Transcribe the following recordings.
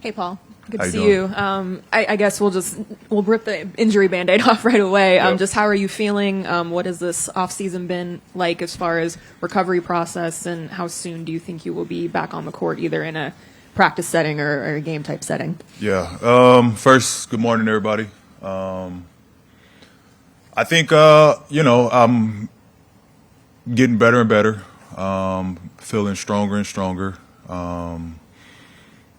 Hey, Paul. Good How to you see doing? you. I guess we'll rip the injury Band-Aid off right away. Yep. Just how are you feeling? What has this off-season been like as far as recovery process, and how soon do you think you will be back on the court, either in a practice setting or a game-type setting? Yeah. First, good morning, everybody. I think, I'm getting better and better, feeling stronger and stronger.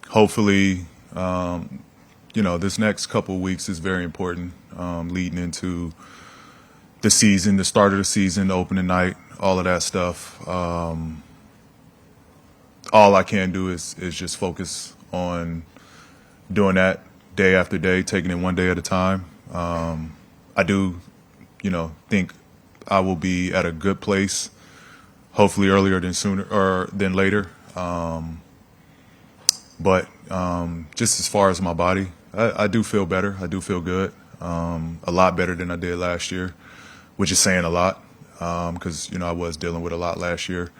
Hopefully, this next couple of weeks is very important, leading into the season, the start of the season, the opening night, all of that stuff. All I can do is just focus on doing that day after day, taking it one day at a time. I do, think I will be at a good place, hopefully earlier than sooner or than later. But just as far as my body, I do feel better. I do feel good, a lot better than I did last year, which is saying a lot because, I was dealing with a lot last year,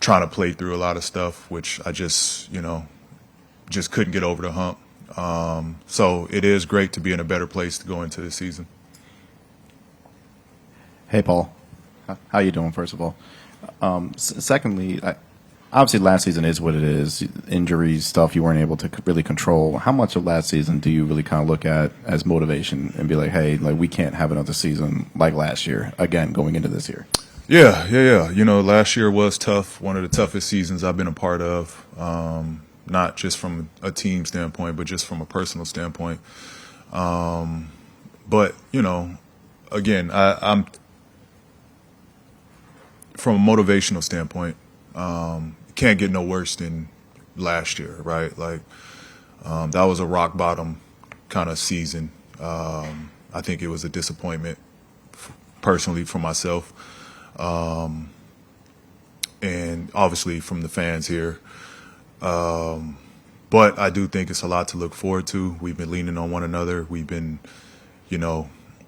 trying to play through a lot of stuff, which I just couldn't get over the hump. So it is great to be in a better place to go into the season. Hey, Paul. How you doing, first of all? Secondly, obviously last season is what it is. Injuries, stuff you weren't able to really control. How much of last season do you really kind of look at as motivation and be like, hey, we can't have another season like last year, again, going into this year? Yeah. Last year was tough, one of the toughest seasons I've been a part of, not just from a team standpoint, but just from a personal standpoint. But, again, I'm from a motivational standpoint, can't get no worse than last year, right? That was a rock bottom kind of season. I think it was a disappointment personally for myself, and obviously from the fans here. But I do think it's a lot to look forward to. We've been leaning on one another. We've been,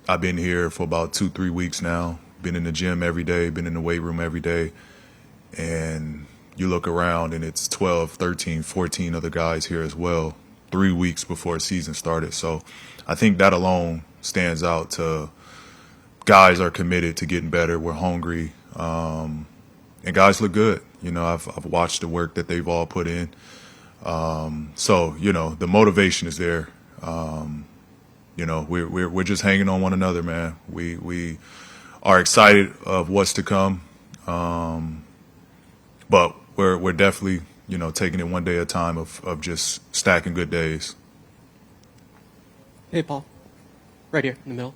I've been here for about 2-3 weeks now. Been in the gym every day, been in the weight room every day. And you look around and it's 12, 13, 14 other guys here as well, 3 weeks before the season started. So I think that alone stands out to guys are committed to getting better. We're hungry. And guys look good. I've watched the work that they've all put in. So, the motivation is there. We're just hanging on one another, man. We are excited of what's to come. But we're definitely, taking it one day at a time of just stacking good days. Hey, Paul. Right here in the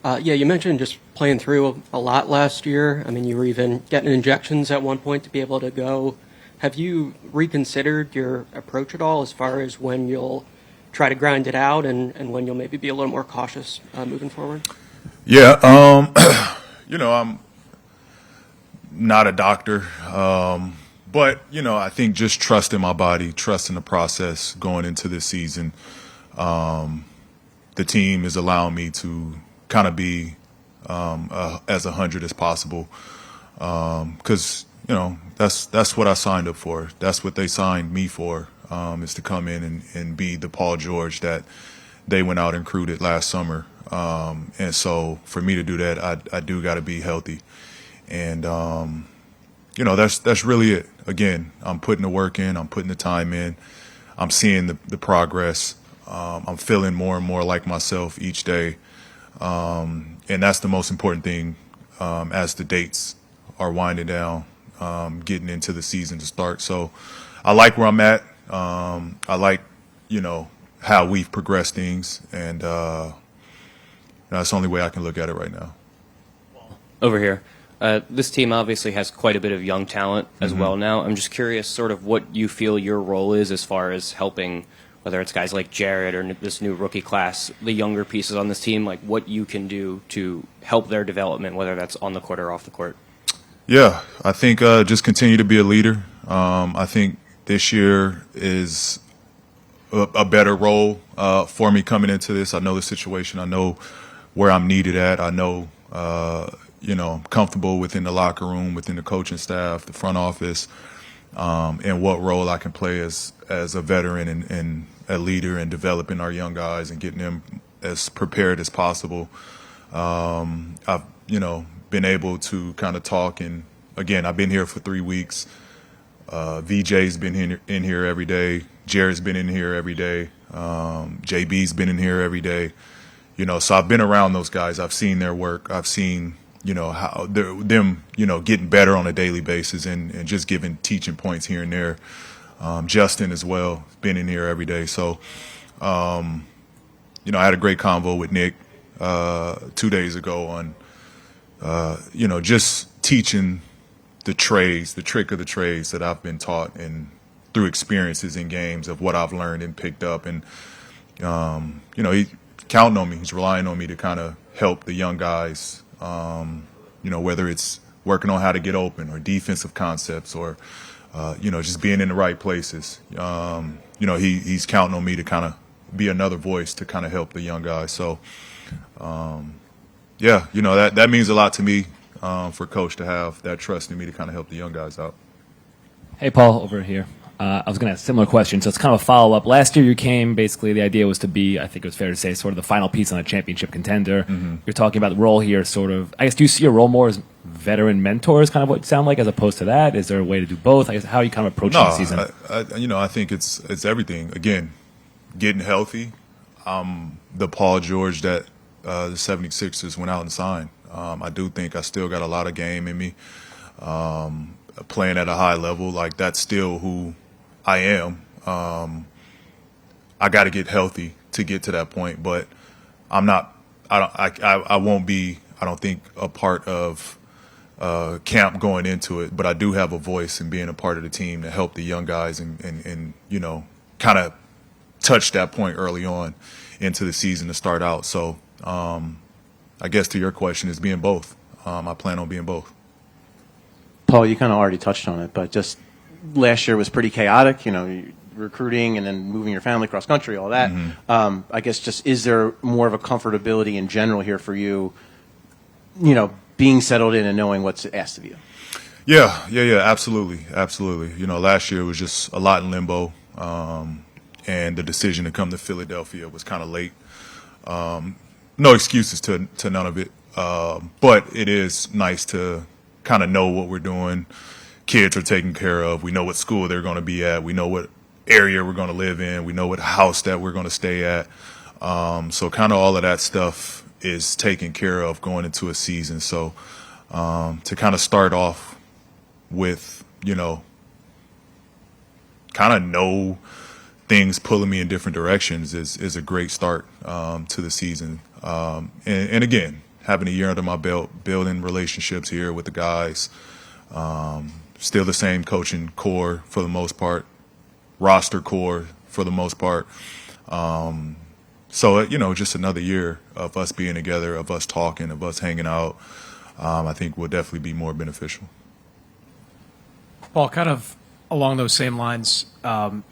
middle. You mentioned just playing through a lot last year. I mean, you were even getting injections at one point to be able to go. Have you reconsidered your approach at all as far as when you'll try to grind it out and when you'll maybe be a little more cautious moving forward? Yeah, I'm not a doctor, but, I think just trusting my body, trusting the process going into this season, the team is allowing me to kind of be as 100 as possible because, that's what I signed up for. That's what they signed me for, is to come in and be the Paul George that they went out and recruited last summer. And so for me to do that, I do got to be healthy. And, that's really it. Again, I'm putting the work in. I'm putting the time in. I'm seeing the progress. I'm feeling more and more like myself each day. And that's the most important thing as the dates are winding down, getting into the season to start. So I like where I'm at. I like, how we've progressed things. And that's the only way I can look at it right now. Over here. This team obviously has quite a bit of young talent as well now. I'm just curious sort of what you feel your role is as far as helping, whether it's guys like Jared or this new rookie class, the younger pieces on this team, like what you can do to help their development, whether that's on the court or off the court. Yeah, I think just continue to be a leader. I think this year is a better role for me coming into this. I know the situation. I know where I'm needed at. I know, I'm comfortable within the locker room, within the coaching staff, the front office. and what role I can play as a veteran and a leader and developing our young guys and getting them as prepared as possible. I've, been able to kind of talk, and again, I've been here for 3 weeks. VJ's been in here every day. Jared's been in here every day. JB's been in here every day. So I've been around those guys. I've seen their work. I've seen, how them, getting better on a daily basis and just giving teaching points here and there. Justin as well, been in here every day. So, I had a great convo with Nick 2 days ago on, just teaching the trades, the trick of the trades that I've been taught and through experiences in games of what I've learned and picked up. And, he's counting on me. He's relying on me to kind of help the young guys, whether it's working on how to get open or defensive concepts or, just being in the right places. He's counting on me to kind of be another voice to kind of help the young guys. So, that means a lot to me for Coach to have that trust in me to kind of help the young guys out. Hey, Paul, over here. I was going to ask a similar question, so it's kind of a follow-up. Last year you came, basically the idea was to be, I think it was fair to say, sort of the final piece on a championship contender. Mm-hmm. You're talking about the role here sort of, I guess, do you see your role more as veteran mentors, kind of what you sound like, as opposed to that? Is there a way to do both? I guess, how are you kind of approaching the season? I think it's everything. Again, getting healthy. The Paul George that the 76ers went out and signed. I do think I still got a lot of game in me. Playing at a high level, like that's still who I am. I got to get healthy to get to that point, but I'm not. I won't be. I don't think a part of camp going into it, but I do have a voice in being a part of the team to help the young guys and kind of touch that point early on into the season to start out. So I guess to your question is being both. I plan on being both. Paul, you kind of already touched on it, but just last year was pretty chaotic, recruiting and then moving your family cross country, all that. Mm-hmm. I guess just is there more of a comfortability in general here for you, being settled in and knowing what's asked of you? Yeah, absolutely. Last year was just a lot in limbo, and the decision to come to Philadelphia was kind of late. No excuses to none of it, but it is nice to kind of know what we're doing. Kids are taken care of. We know what school they're going to be at. We know what area we're going to live in. We know what house that we're going to stay at. So kind of all of that stuff is taken care of going into a season. So to kind of start off with, kind of know things pulling me in different directions is a great start to the season. And again, having a year under my belt, building relationships here with the guys, still the same coaching core for the most part, roster core for the most part. So, just another year of us being together, of us talking, of us hanging out, I think will definitely be more beneficial. Paul, kind of along those same lines,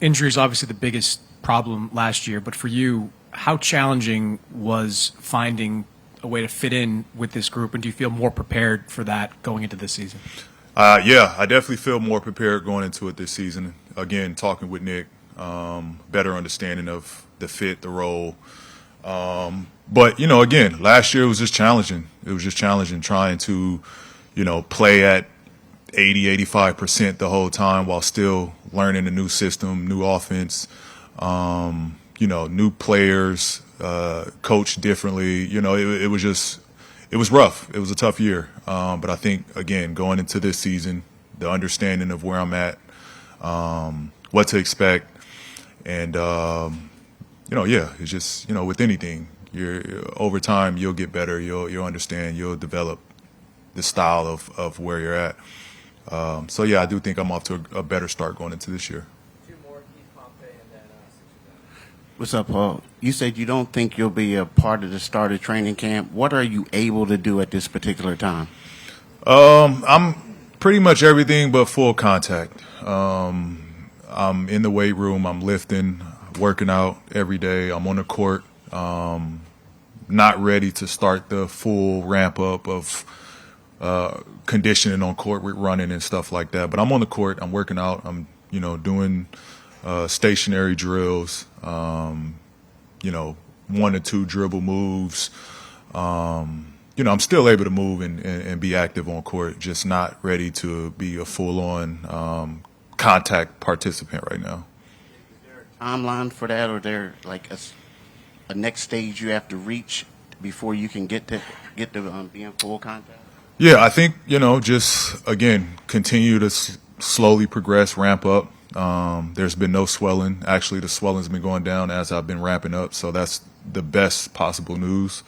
injury is obviously the biggest problem last year, but for you, how challenging was finding a way to fit in with this group, and do you feel more prepared for that going into this season? Yeah, I definitely feel more prepared going into it this season. Again, talking with Nick, better understanding of the fit, the role. But, again, last year was just challenging. It was just challenging trying to, play at 80-85% the whole time while still learning a new system, new offense, new players, coached differently. It was rough. It was a tough year. But I think, again, going into this season, the understanding of where I'm at, what to expect, and, it's just, with anything, over time you'll get better. You'll understand. You'll develop the style of where you're at. I do think I'm off to a better start going into this year. What's up, Paul? You said you don't think you'll be a part of the start of training camp. What are you able to do at this particular time? I'm pretty much everything but full contact. I'm in the weight room. I'm lifting, working out every day. I'm on the court. Not ready to start the full ramp up of conditioning on court with running and stuff like that. But I'm on the court. I'm working out. I'm doing stationary drills. 1 to 2 dribble moves. I'm still able to move and be active on court, just not ready to be a full-on contact participant right now. Timeline for that, or there like a next stage you have to reach before you can get to be in full contact? Yeah, I think just again continue to slowly progress, ramp up. There's been no swelling. Actually, the swelling's been going down as I've been ramping up, so that's the best possible news.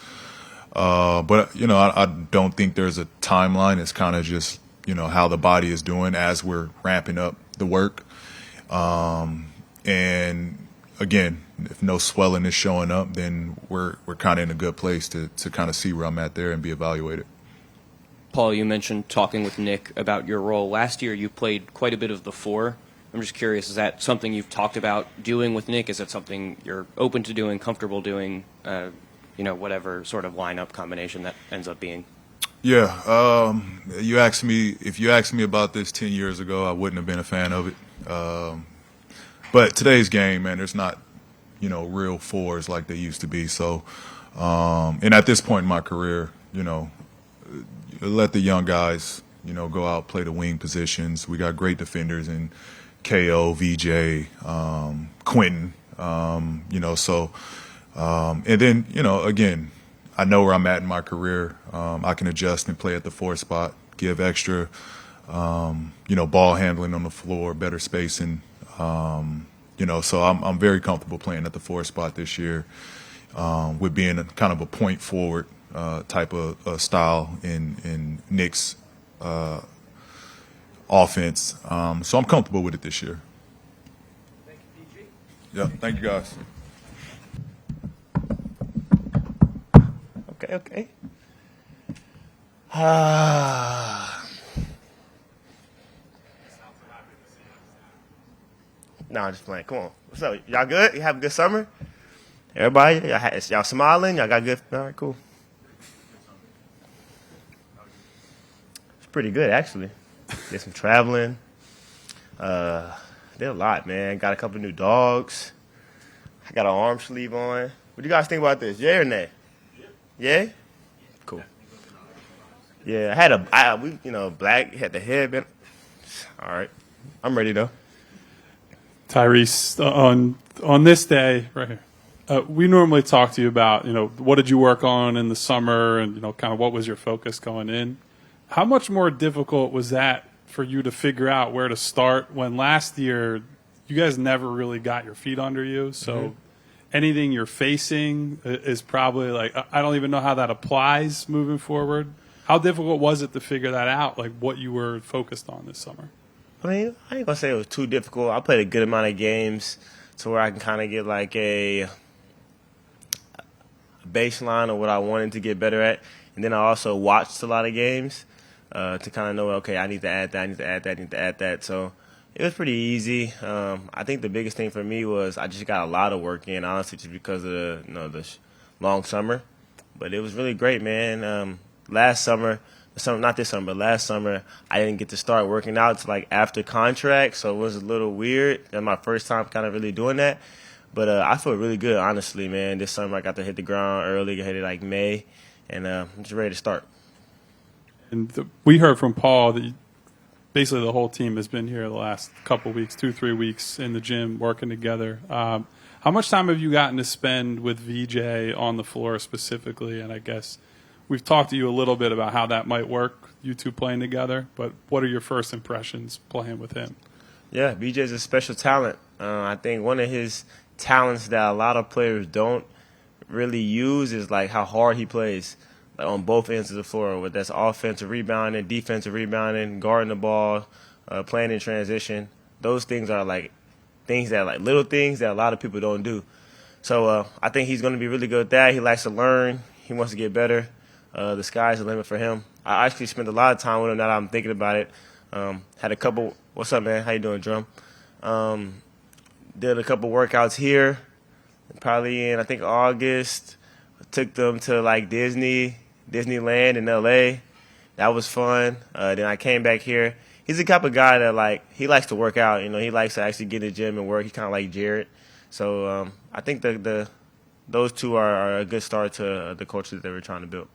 But I don't think there's a timeline. It's kind of just how the body is doing as we're ramping up the work. And again, if no swelling is showing up, then we're kind of in a good place to kind of see where I'm at there and be evaluated. Paul, you mentioned talking with Nick about your role. Last year you played quite a bit of the 4. I'm just curious, is that something you've talked about doing with Nick? Is that something you're open to doing, comfortable doing, whatever sort of lineup combination that ends up being? Yeah. If you asked me about this 10 years ago, I wouldn't have been a fan of it. But today's game, man, there's not, real 4s like they used to be. So, and at this point in my career, let the young guys, go out, play the wing positions. We got great defenders in KO, VJ, Quentin, and then, again, I know where I'm at in my career. I can adjust and play at the 4 spot, give extra, ball handling on the floor, better spacing. So I'm very comfortable playing at the 4 spot this year, with being kind of a point forward type of style in Nick's offense. So I'm comfortable with it this year. Thank you, PG. Yeah, thank you guys. Okay. No, I'm just playing. Come on. What's up? Y'all good? You have a good summer? Everybody? Y'all smiling? Y'all got good? All right, cool. It's pretty good, actually. Did some traveling. Did a lot, man. Got a couple new dogs. I got an arm sleeve on. What do you guys think about this? Yay or nay? Yeah? Cool. Yeah, I had black, had the headband. All right. I'm ready, though. Tyrese, on this day right here, we normally talk to you about, what did you work on in the summer and, kind of what was your focus going in. How much more difficult was that for you to figure out where to start when last year you guys never really got your feet under you? So anything you're facing is probably like, I don't even know how that applies moving forward. How difficult was it to figure that out, like what you were focused on this summer? I mean, I ain't going to say it was too difficult. I played a good amount of games to where I can kind of get like a baseline of what I wanted to get better at. And then I also watched a lot of games to kind of know, okay, I need to add that, I need to add that, I need to add that. So it was pretty easy. I think the biggest thing for me was I just got a lot of work in, honestly, just because of the long summer. But it was really great, man. Last summer, not this summer, but last summer, I didn't get to start working out until like after contract, so it was a little weird. That's my first time kind of really doing that. But I feel really good, honestly, man. This summer I got to hit the ground early, I hit it like May, and I'm just ready to start. And we heard from Paul that basically the whole team has been here the last couple weeks, 2-3 weeks in the gym working together. How much time have you gotten to spend with VJ on the floor specifically? And I guess we've talked to you a little bit about how that might work, you two playing together, but what are your first impressions playing with him? Yeah, VJ's a special talent. I think one of his talents that a lot of players don't really use is like how hard he plays, like on both ends of the floor, whether that's offensive rebounding, defensive rebounding, guarding the ball, playing in transition. Those things are like things that like little things that a lot of people don't do. So I think he's going to be really good at that. He likes to learn. He wants to get better. The sky's the limit for him. I actually spent a lot of time with him now that I'm thinking about it. Had a couple. What's up, man? How you doing, Drum? Did a couple workouts here, probably in I think August. Took them to like Disneyland in LA. That was fun. Then I came back here. He's the type of guy that, like, he likes to work out. You know, he likes to actually get in the gym and work. He's kind of like Jared. So I think those two are a good start to the culture that they were trying to build.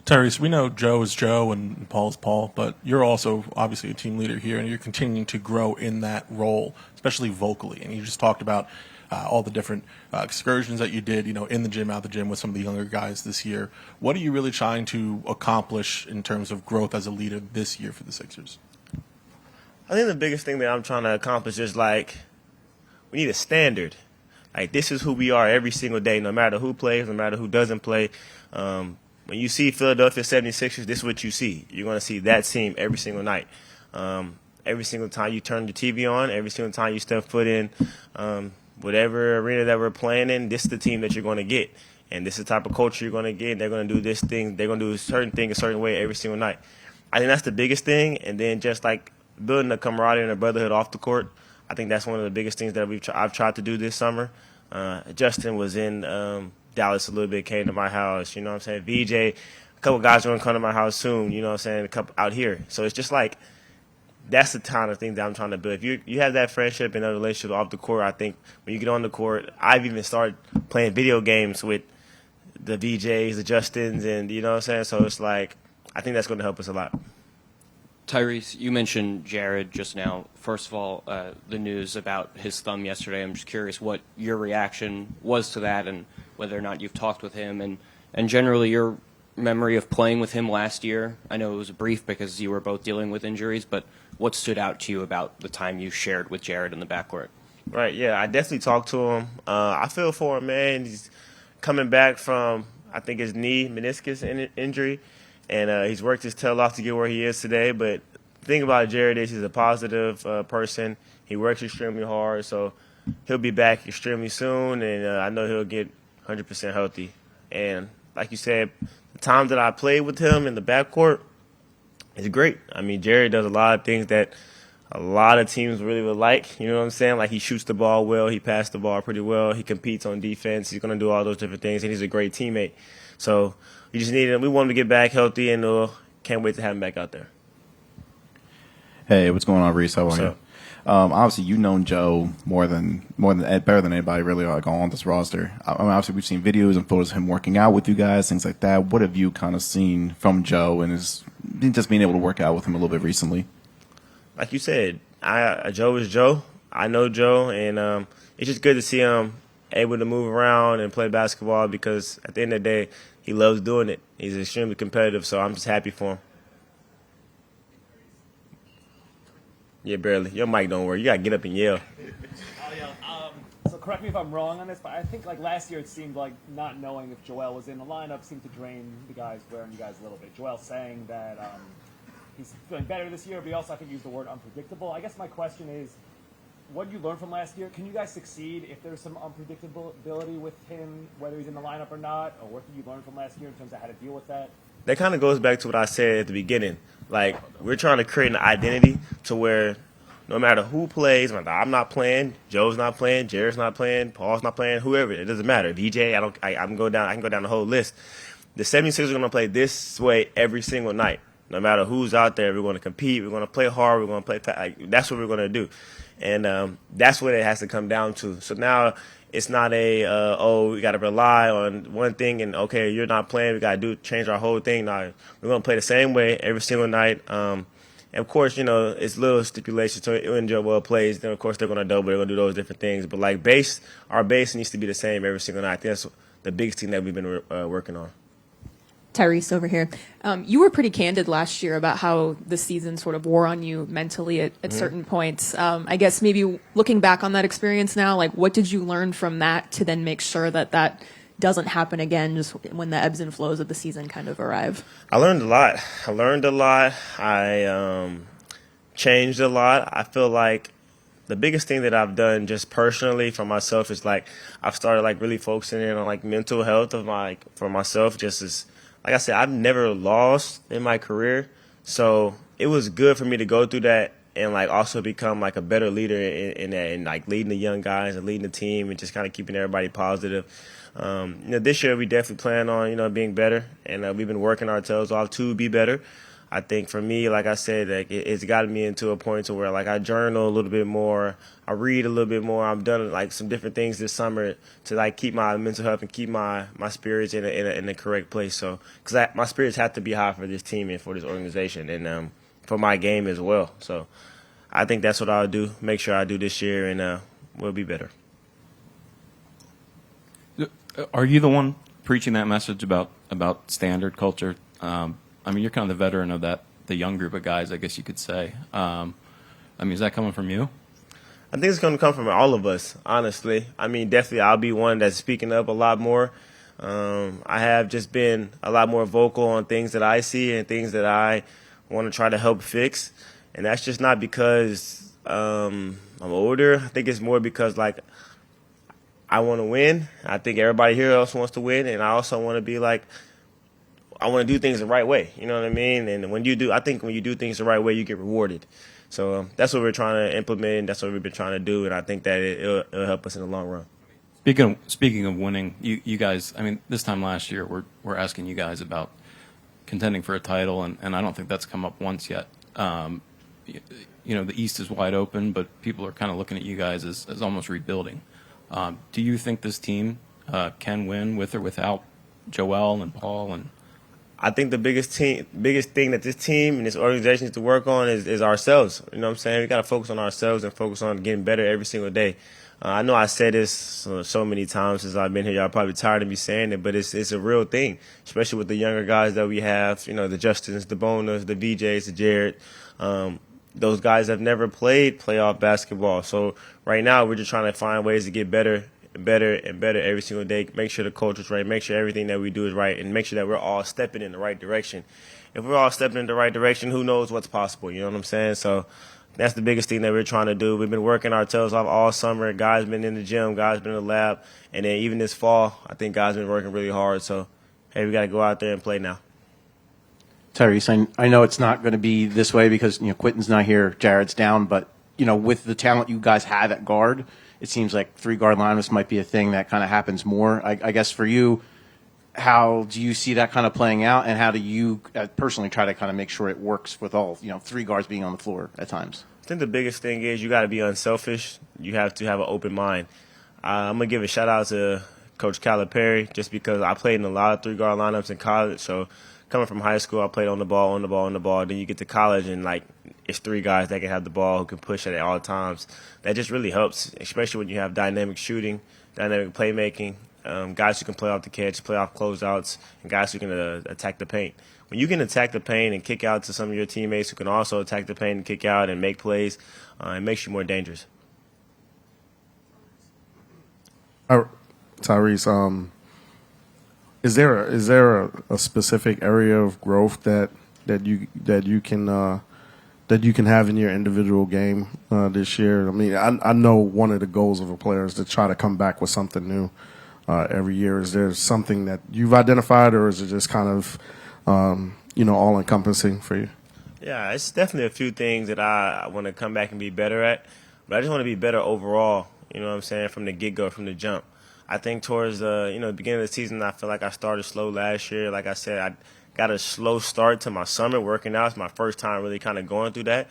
Tyrese, we know Joe is Joe and Paul is Paul, but you're also obviously a team leader here, and you're continuing to grow in that role, especially vocally. And you just talked about all the different excursions that you did, you know, in the gym, out the gym with some of the younger guys this year. What are you really trying to accomplish in terms of growth as a leader this year for the Sixers? I think the biggest thing that I'm trying to accomplish is, like, we need a standard. Like, this is who we are every single day, no matter who plays, no matter who doesn't play. When you see Philadelphia 76ers, this is what you see. You're going to see that team every single night. Every single time you turn the TV on, every single time you step foot in whatever arena that we're playing in, this is the team that you're going to get. And this is the type of culture you're going to get. They're going to do this thing. They're going to do a certain thing a certain way every single night. I think that's the biggest thing. And then just, like, building a camaraderie and a brotherhood off the court, I think that's one of the biggest things that I've tried to do this summer. Justin was in Dallas a little bit, came to my house, you know what I'm saying? VJ, a couple guys are going to come to my house soon, you know what I'm saying, a couple out here. So it's just like, that's the kind of thing that I'm trying to build. If you have that friendship and a relationship off the court, I think when you get on the court, I've even started playing video games with the VJs, the Justins, and you know what I'm saying? So it's like, I think that's going to help us a lot. Tyrese, you mentioned Jared just now. First of all, the news about his thumb yesterday, I'm just curious what your reaction was to that and whether or not you've talked with him and generally your memory of playing with him last year. I know it was brief because you were both dealing with injuries, but what stood out to you about the time you shared with Jared in the backcourt? Right, yeah, I definitely talked to him. I feel for him, man. He's coming back from, I think, his knee meniscus injury, and he's worked his tail off to get where he is today. But the thing about Jared is he's a positive person. He works extremely hard, so he'll be back extremely soon, and I know he'll get 100% healthy. And like you said, the time that I played with him in the backcourt is great. I mean, Jared does a lot of things that a lot of teams really would like. You know what I'm saying? Like, he shoots the ball well. He passes the ball pretty well. He competes on defense. He's going to do all those different things, and he's a great teammate. So we just needed him. We want him to get back healthy, and can't wait to have him back out there. Hey, what's going on, Reese? How are What's you? up? Obviously, you've known Joe better than anybody really, like, on this roster. I mean, obviously, we've seen videos and photos of him working out with you guys, things like that. What have you kind of seen from Joe and just being able to work out with him a little bit recently? Like you said, Joe is Joe. I know Joe, and it's just good to see him able to move around and play basketball because at the end of the day, he loves doing it. He's extremely competitive, so I'm just happy for him. Yeah, barely. Your mic don't work. You got to get up and yell. So correct me if I'm wrong on this, but I think like last year it seemed like not knowing if Joel was in the lineup seemed to drain the guys wearing you guys a little bit. Joel saying that he's feeling better this year, but he also I think used the word unpredictable. I guess my question is, what did you learn from last year? Can you guys succeed if there's some unpredictability with him, whether he's in the lineup or not? Or what did you learn from last year in terms of how to deal with that? That kind of goes back to what I said at the beginning. Like, we're trying to create an identity to where no matter who plays, whether I'm not playing, Joe's not playing, Jared's not playing, Paul's not playing, whoever, it doesn't matter. VJ, I can go down the whole list. The 76ers are going to play this way every single night. No matter who's out there, we're going to compete, we're going to play hard, we're going to play fast. Like, that's what we're going to do. And that's what it has to come down to. So now it's not we got to rely on one thing and, okay, you're not playing, we got to change our whole thing. No, we're going to play the same way every single night. And, of course, you know, it's little stipulations. So when Joel plays, then, of course, they're going to double. They're going to do those different things. But, like, our base needs to be the same every single night. I think that's the biggest thing that we've been working on. Tyrese over here. You were pretty candid last year about how the season sort of wore on you mentally at certain points. I guess maybe looking back on that experience now, like what did you learn from that to then make sure that doesn't happen again just when the ebbs and flows of the season kind of arrive? I learned a lot. I changed a lot. I feel like the biggest thing that I've done just personally for myself is like I've started like really focusing in on like mental health for myself. Just as like I said, I've never lost in my career, so it was good for me to go through that and like also become like a better leader in that, and like leading the young guys and leading the team and just kind of keeping everybody positive. This year we definitely plan on being better, and we've been working our tails off to be better. I think for me, like I said, like it's gotten me into a point to where like I journal a little bit more, I read a little bit more. I've done like some different things this summer to like keep my mental health and keep my spirits in the correct place. So because my spirits have to be high for this team and for this organization, and for my game as well. So I think that's what I'll do. Make sure I do this year, and we'll be better. Are you the one preaching that message about standard culture? I mean, you're kind of the veteran of the young group of guys, I guess you could say. I mean, is that coming from you? I think it's going to come from all of us, honestly. I mean, definitely I'll be one that's speaking up a lot more. I have just been a lot more vocal on things that I see and things that I want to try to help fix. And that's just not because I'm older. I think it's more because, like, I want to win. I think everybody here else wants to win. And I also want to be like, I want to do things the right way. You know what I mean? And I think when you do things the right way, you get rewarded. So that's what we're trying to implement. That's what we've been trying to do. And I think that it'll help us in the long run. Speaking of winning, you guys, I mean, this time last year, we're asking you guys about contending for a title, and I don't think that's come up once yet. The East is wide open, but people are kind of looking at you guys as almost rebuilding. Do you think this team can win with or without Joel and Paul? And I think the biggest thing that this team and this organization needs to work on is ourselves. You know what I'm saying? We got to focus on ourselves and focus on getting better every single day. I know I said this so many times since I've been here. Y'all probably tired of me saying it, but it's a real thing, especially with the younger guys that we have. The Justins, the Bonas, the VJs, the Jared. Those guys have never played playoff basketball. So right now we're just trying to find ways to get better and better every single day. Make sure the culture's right. Make sure everything that we do is right, and make sure that we're all stepping in the right direction. If we're all stepping in the right direction, who knows what's possible? You know what I'm saying? So that's the biggest thing that we're trying to do. We've been working our tails off all summer. Guys been in the gym. Guys been in the lab. And then even this fall, I think guys been working really hard. So, hey, we got to go out there and play now. Tyrese, I know it's not going to be this way because Quentin's not here, Jared's down, but with the talent you guys have at guard, it seems like 3-guard lineups might be a thing that kind of happens more. I guess for you, how do you see that kind of playing out, and how do you personally try to kind of make sure it works with all 3 guards being on the floor at times? I think the biggest thing is you got to be unselfish. You have to have an open mind. I'm going to give a shout-out to Coach Calipari just because I played in a lot of 3-guard lineups in college. So coming from high school, I played on the ball. Then you get to college, and, like, it's 3 guys that can have the ball, who can push it at all times. That just really helps, especially when you have dynamic shooting, dynamic playmaking, guys who can play off the catch, play off closeouts, and guys who can attack the paint. When you can attack the paint and kick out to some of your teammates who can also attack the paint and kick out and make plays, it makes you more dangerous. Tyrese, is there a specific area of growth that you can have in your individual game this year? I mean, I know one of the goals of a player is to try to come back with something new every year. Is there something that you've identified, or is it just kind of all encompassing for you? Yeah, it's definitely a few things that I want to come back and be better at, but I just want to be better overall. You know what I'm saying? From the get-go, from the jump. I think towards the beginning of the season, I feel like I started slow last year. Like I said, I got a slow start to my summer working out. It's my first time really kind of going through that.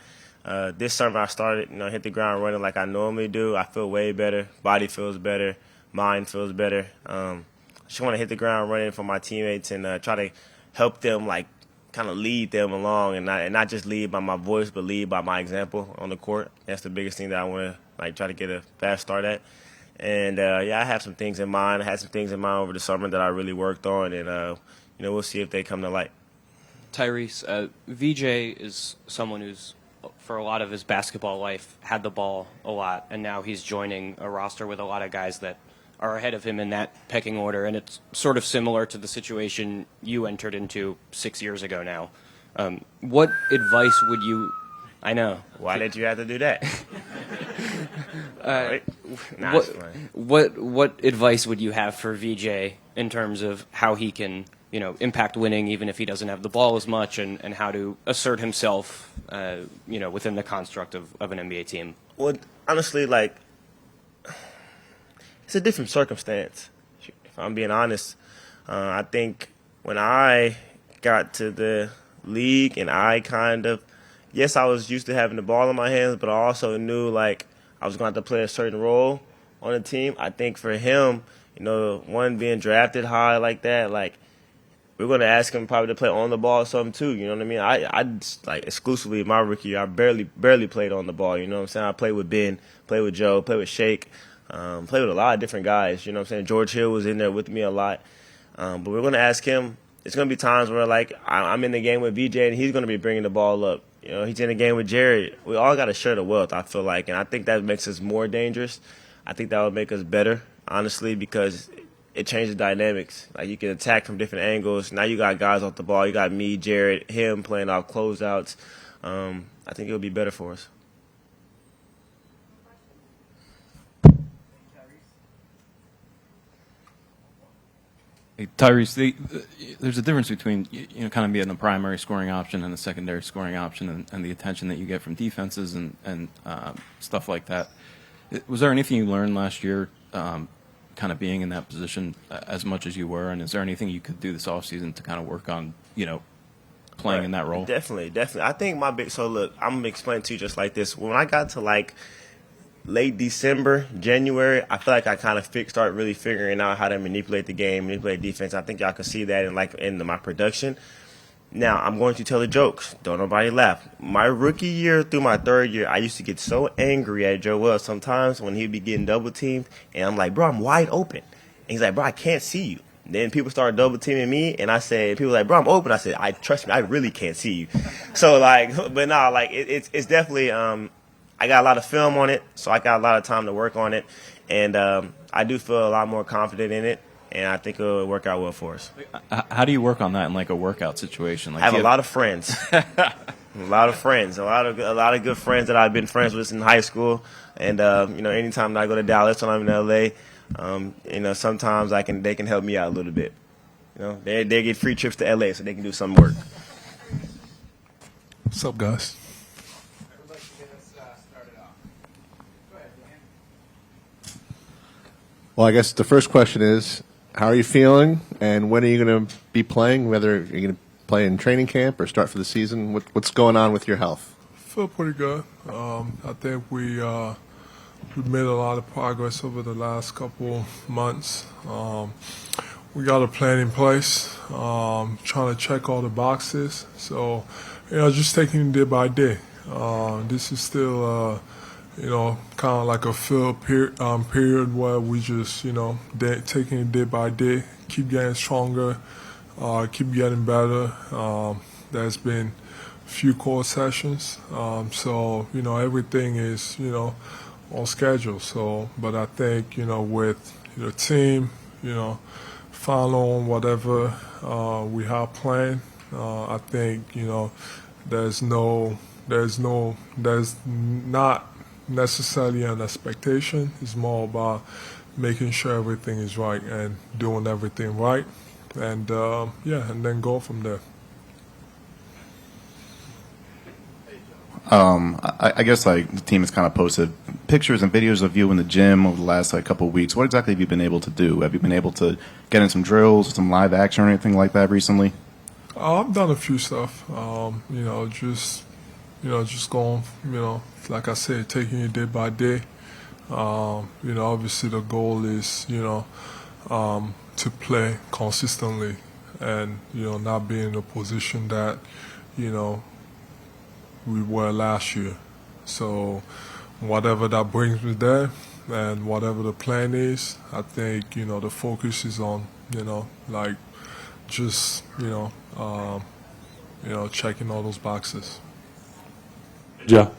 This summer I started, hit the ground running like I normally do. I feel way better. Body feels better. Mind feels better. I just want to hit the ground running for my teammates and try to help them, like, kind of lead them along and not just lead by my voice, but lead by my example on the court. That's the biggest thing that I want to try to get a fast start at. And I have some things in mind. I had some things in mind over the summer that I really worked on, and we'll see if they come to light. Tyrese, VJ is someone who's, for a lot of his basketball life, had the ball a lot, and now he's joining a roster with a lot of guys that are ahead of him in that pecking order, and it's sort of similar to the situation you entered into 6 years ago now. What advice would you... I know. Why did you have to do that? What advice would you have for VJ in terms of how he can impact winning even if he doesn't have the ball as much, and how to assert himself, within the construct of an NBA team? Well, honestly, like, it's a different circumstance. If I'm being honest, I think when I got to the league and I yes, I was used to having the ball in my hands, but I also knew like I was going to have to play a certain role on the team. I think for him, one being drafted high like that, like, we're going to ask him probably to play on the ball or something too. You know what I mean? I just, like, exclusively my rookie year, I barely played on the ball. You know what I'm saying? I played with Ben, played with Joe, played with Shake, played with a lot of different guys. You know what I'm saying? George Hill was in there with me a lot. But we're going to ask him. It's going to be times where, like, I'm in the game with VJ and he's going to be bringing the ball up. He's in the game with Jared. We all got to share the wealth, I feel like. And I think that makes us more dangerous. I think that would make us better, honestly, because it changes dynamics. Like, you can attack from different angles. Now you got guys off the ball. You got me, Jared, him playing off closeouts. I think it'll be better for us. Hey, Tyrese, there's a difference between kind of being a primary scoring option and a secondary scoring option, and the attention that you get from defenses and stuff like that. Was there anything you learned last year, kind of being in that position as much as you were, and is there anything you could do this offseason to kind of work on, playing in that role? Definitely. I think look, I'm going to explain to you just like this. When I got to like late December, January, I feel like I kind of started really figuring out how to manipulate the game, manipulate defense. I think y'all can see that in my production. Now, I'm going to tell the jokes. Don't nobody laugh. My rookie year through my third year, I used to get so angry at Joel sometimes when he'd be getting double teamed, and I'm like, bro, I'm wide open. And he's like, bro, I can't see you. Then people started double teaming me, and I said, people were like, bro, I'm open. I said, trust me, I really can't see you. So like, but no, like it's definitely. I got a lot of film on it, so I got a lot of time to work on it, and I do feel a lot more confident in it. And I think it'll work out well for us. How do you work on that in like a workout situation? Like, I have a lot of friends, a lot of good friends that I've been friends with in high school. And anytime that I go to Dallas when I'm in LA, sometimes they can help me out a little bit. They get free trips to LA so they can do some work. What's up, guys? Well, I guess the first question is, how are you feeling, and when are you going to be playing? Whether you're going to play in training camp or start for the season, what's going on with your health? Feel pretty good. I think we made a lot of progress over the last couple months. We got a plan in place, trying to check all the boxes. So, just taking it day by day. This is still, kind of like a fill period where we just, taking it day by day, keep getting stronger, keep getting better. There's been a few core sessions, so everything is on schedule. So, but I think with the team, following whatever we have planned, I think there's not necessarily an expectation. It's more about making sure everything is right and doing everything right, and and then go from there. I guess like the team has kind of posted pictures and videos of you in the gym over the last couple of weeks. What exactly have you been able to do? Have you been able to get in some drills, some live action, or anything like that recently? I've done a few stuff. Just going, like I said, taking it day by day. Obviously the goal is, to play consistently and, not be in a position that, we were last year. So whatever that brings me there and whatever the plan is, I think, the focus is on, checking all those boxes. Joe,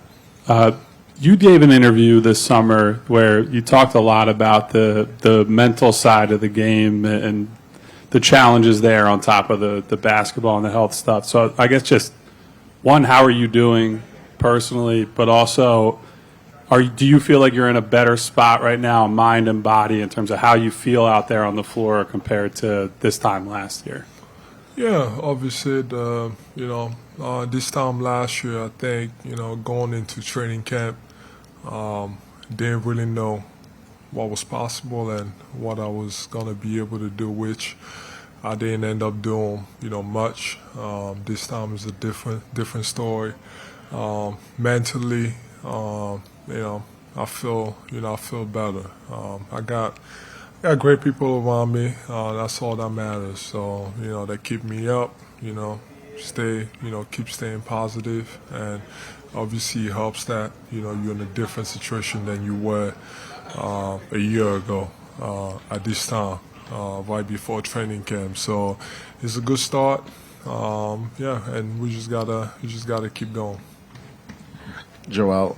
you gave an interview this summer where you talked a lot about the mental side of the game and the challenges there on top of the basketball and the health stuff. So I guess just, one, how are you doing personally, but also do you feel like you're in a better spot right now, mind and body, in terms of how you feel out there on the floor compared to this time last year? Yeah, obviously, this time last year, I think, going into training camp, didn't really know what was possible and what I was going to be able to do, which I didn't end up doing, much. This time is a different story. Mentally, I feel better. I got great people around me. That's all that matters. So, they keep me up, keep staying positive, and obviously it helps that, you're in a different situation than you were a year ago at this time, right before training camp. So it's a good start. And we just gotta keep going. Joel,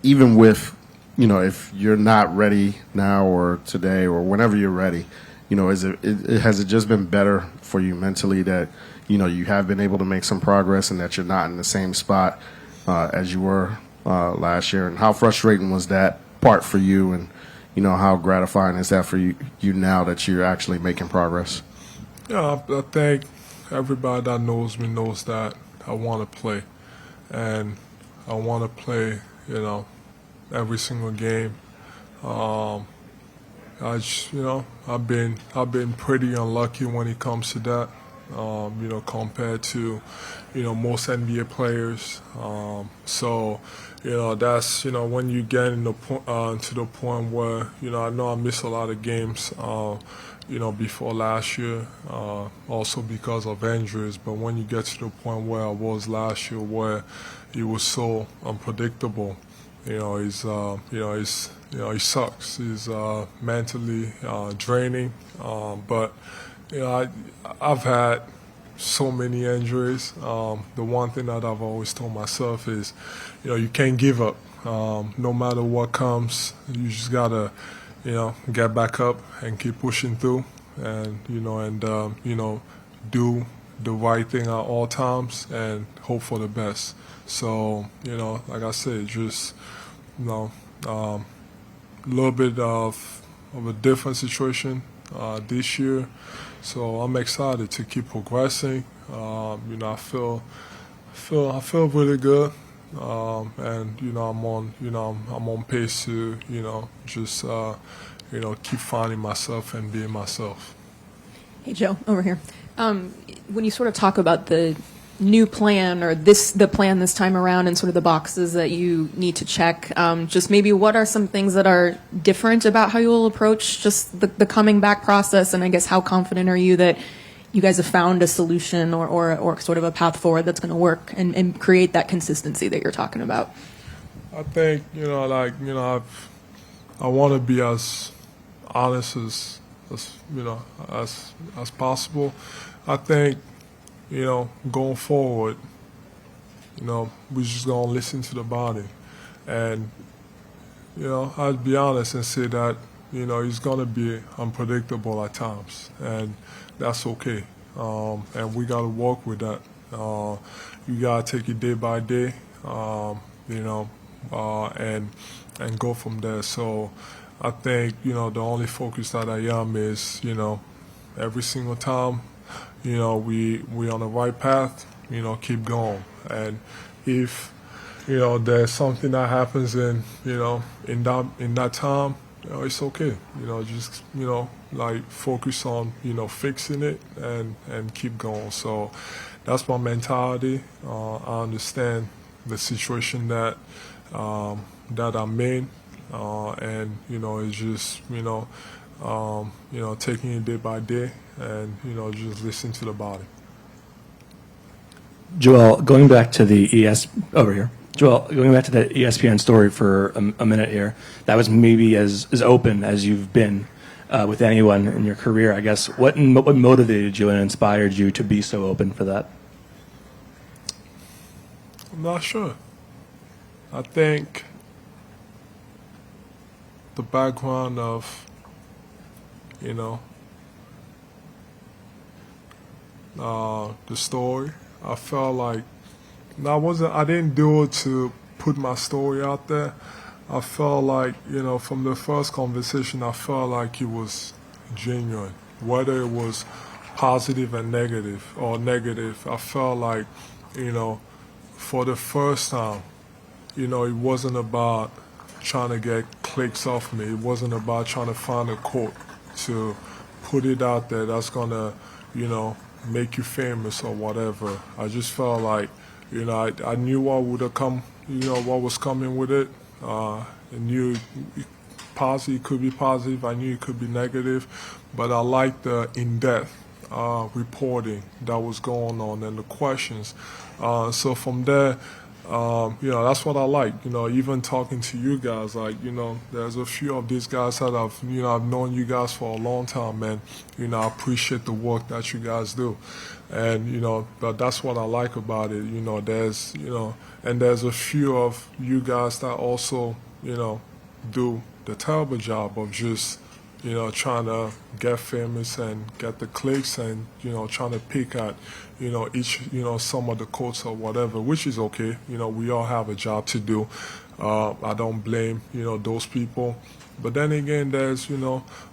even with, if you're not ready now or today or whenever you're ready, has it just been better for you mentally that, you have been able to make some progress and that you're not in the same spot as you were last year? And how frustrating was that part for you? And, how gratifying is that for you now that you're actually making progress? Yeah, I think everybody that knows me knows that I want to play. And I want to play, every single game. I've been pretty unlucky when it comes to that, compared to, most NBA players. That's, when you get to the point where, I know I missed a lot of games, before last year, also because of injuries. But when you get to the point where I was last year, where it was so unpredictable, it sucks. It's mentally draining. But I've had so many injuries. The one thing that I've always told myself is, you can't give up. No matter what comes, you just gotta, get back up and keep pushing through, and do the right thing at all times and hope for the best. So, like I said, just, a little bit of a different situation this year. So I'm excited to keep progressing. I feel really good. And I'm on pace to just keep finding myself and being myself. Hey, Joe, over here. When you sort of talk about the new plan or the plan this time around and sort of the boxes that you need to check, just maybe what are some things that are different about how you will approach just the coming back process, and I guess how confident are you that you guys have found a solution or sort of a path forward that's going to work and create that consistency that you're talking about? I think, I want to be as honest as possible. I think, going forward, we're just going to listen to the body. And, I'll be honest and say that, it's going to be unpredictable at times. And that's okay. And we got to work with that. You got to take it day by day, and go from there. So I think, the only focus that I am is, every single time, we on the right path, keep going. And if, there's something that happens in that time, it's okay. Just, focus on, fixing it and keep going. So that's my mentality. I understand the situation that I'm in, and it's just taking it day by day, and just listen to the body. Joel, going back to the ESPN story for a minute here, that was maybe as open as you've been with anyone in your career, I guess. What motivated you and inspired you to be so open for that? I'm not sure. I think the background of, the story, I felt like I didn't do it to put my story out there. I felt like, from the first conversation, I felt like it was genuine. Whether it was positive and negative or negative, I felt like, for the first time, it wasn't about trying to get clicks off me. It wasn't about trying to find a quote to put it out there that's going to, make you famous or whatever. I just felt like, I knew what would have come, what was coming with it. I knew it could be positive. I knew it could be negative, but I liked the in-depth reporting that was going on and the questions. So from there, that's what I like. Even talking to you guys, there's a few of these guys that I've known you guys for a long time, and I appreciate the work that you guys do, and but that's what I like about it. There's and there's a few of you guys that also do the terrible job of just trying to get famous and get the clicks and trying to pick at each some of the quotes or whatever, which is okay. We all have a job to do. I don't blame those people, but then again, there's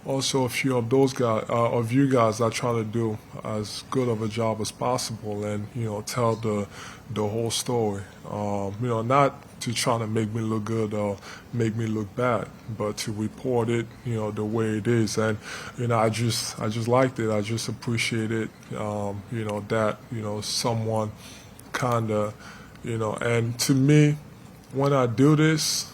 also a few of those guys of you guys that try to do as good of a job as possible and tell the whole story. Not to try to make me look good or make me look bad, but to report it, the way it is. And, I just liked it. I just appreciate it, that, someone kind of, and to me, when I do this,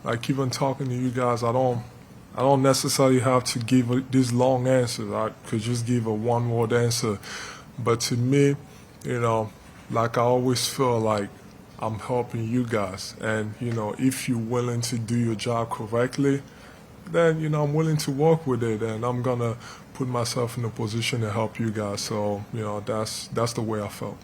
like even talking to you guys, I don't necessarily have to give these long answers. I could just give a one-word answer. But to me, like I always feel like I'm helping you guys. And, if you're willing to do your job correctly, then, I'm willing to work with it. And I'm going to put myself in a position to help you guys. So, that's the way I felt.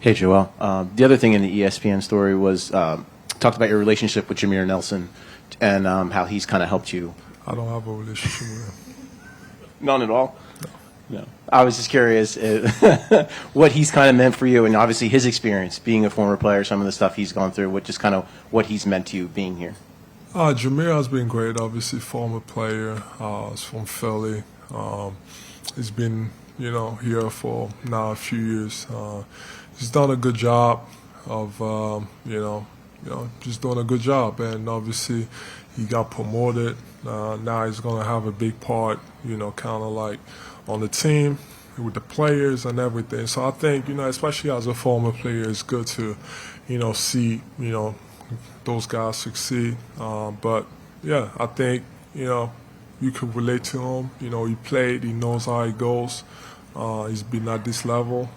Hey, Joel. The other thing in the ESPN story was talked about your relationship with Jameer Nelson and how he's kind of helped you. I don't have a relationship with him. None at all? No. I was just curious what he's kind of meant for you, and obviously his experience being a former player, some of the stuff he's gone through, just kind of what he's meant to you being here. Jameer has been great, obviously former player. He's from Philly. He's been, here for now a few years. He's done a good job of, just doing a good job. And obviously he got promoted. Now he's going to have a big part, kind of like on the team with the players and everything. So I think, especially as a former player, it's good to, see, those guys succeed. But, yeah, I think, you can relate to him. He played, he knows how it goes. He's been at this level.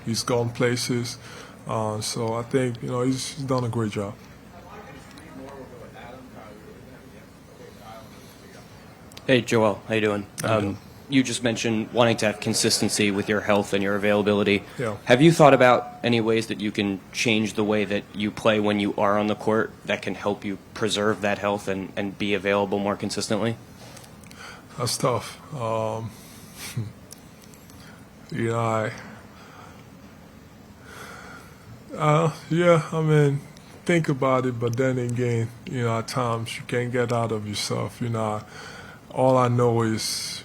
He's gone places. So I think, he's done a great job. Hey, Joel. How you doing? You just mentioned wanting to have consistency with your health and your availability. Yeah. Have you thought about any ways that you can change the way that you play when you are on the court that can help you preserve that health and be available more consistently? That's tough. Think about it, but then again, at times you can't get out of yourself. All I know is,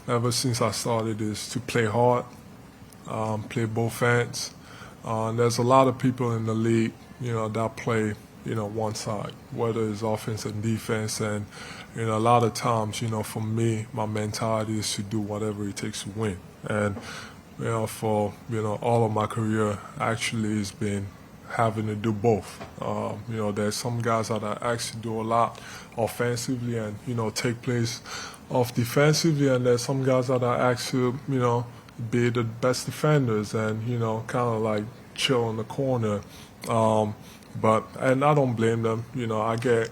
ever since I started is to play hard, play both ends. There's a lot of people in the league, that play, one side, whether it's offense and defense. And, a lot of times, for me, my mentality is to do whatever it takes to win. And, for, all of my career, actually, it's been having to do both. There's some guys that I actually do a lot offensively and, take plays off defensively, and there's some guys that are actually, be the best defenders and, kind of like chill in the corner. And I don't blame them. I get,